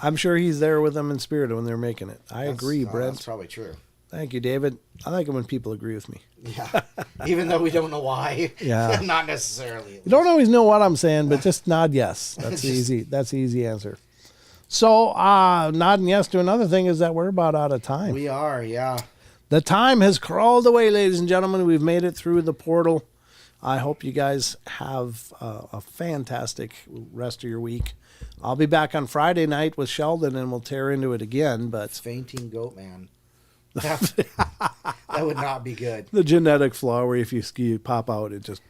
I'm sure he's there with them in spirit when they're making it. I agree, Brent. That's probably true. Thank you, David. I like it when people agree with me. Yeah, even though we don't know why. Yeah. Not necessarily. You don't always know what I'm saying, but just nod yes. That's easy. That's the easy answer. So, nodding yes to another thing is that we're about out of time. We are, yeah. The time has crawled away, ladies and gentlemen. We've made it through the portal. I hope you guys have a fantastic rest of your week. I'll be back on Friday night with Sheldon, and we'll tear into it again. But Fainting Goat Man. That would not be good. The genetic flaw where if you pop out, it just...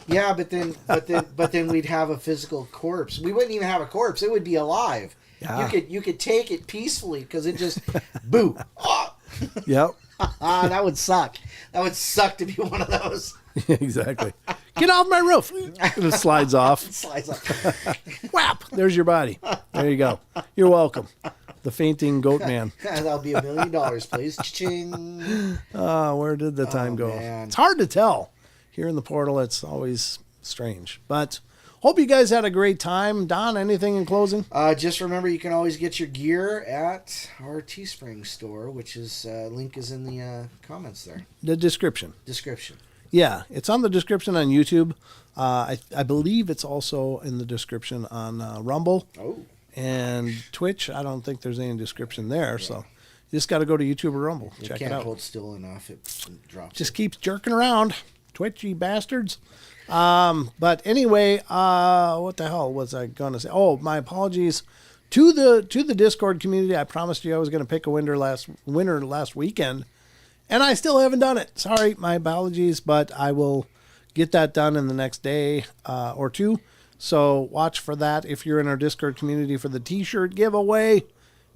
Yeah, but then we'd have a physical corpse. We wouldn't even have a corpse. It would be alive. Yeah. You could take it peacefully because it just... boo. Oh. Yep. That would suck. That would suck to be one of those. Exactly. Get off my roof. It slides off. It slides off. Whap! There's your body. There you go. You're welcome. The Fainting Goat Man. That'll be $1 million, please. Cha-ching. Where did the time go? Man. It's hard to tell. Here in the portal, it's always strange. But hope you guys had a great time. Don, anything in closing? Just remember, you can always get your gear at our Teespring store, which is link is in the comments there. The description. Yeah, it's on the description on YouTube. I believe it's also in the description on Rumble. Oh. And Twitch. I don't think there's any description there. Yeah. So you just got to go to YouTube or Rumble. Check it out. Can't hold still enough. It drops. Just keeps jerking around. Twitchy bastards. But anyway, what the hell was I going to say? Oh, my apologies to the Discord community. I promised you I was going to pick a winner last weekend. And I still haven't done it. Sorry, my apologies, but I will get that done in the next day or two. So watch for that if you're in our Discord community for the T-shirt giveaway.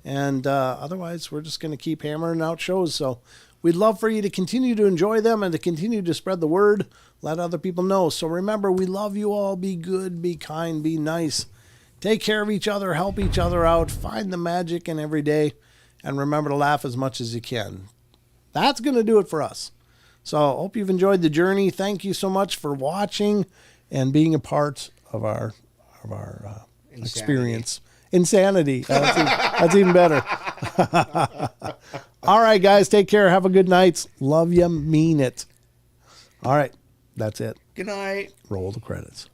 And otherwise, we're just going to keep hammering out shows. So we'd love for you to continue to enjoy them and to continue to spread the word. Let other people know. So remember, we love you all. Be good, be kind, be nice. Take care of each other, help each other out. Find the magic in every day. And remember to laugh as much as you can. That's going to do it for us. So I hope you've enjoyed the journey. Thank you so much for watching and being a part of our experience. Insanity. That's even better. All right, guys. Take care. Have a good night. Love you. Mean it. All right. That's it. Good night. Roll the credits.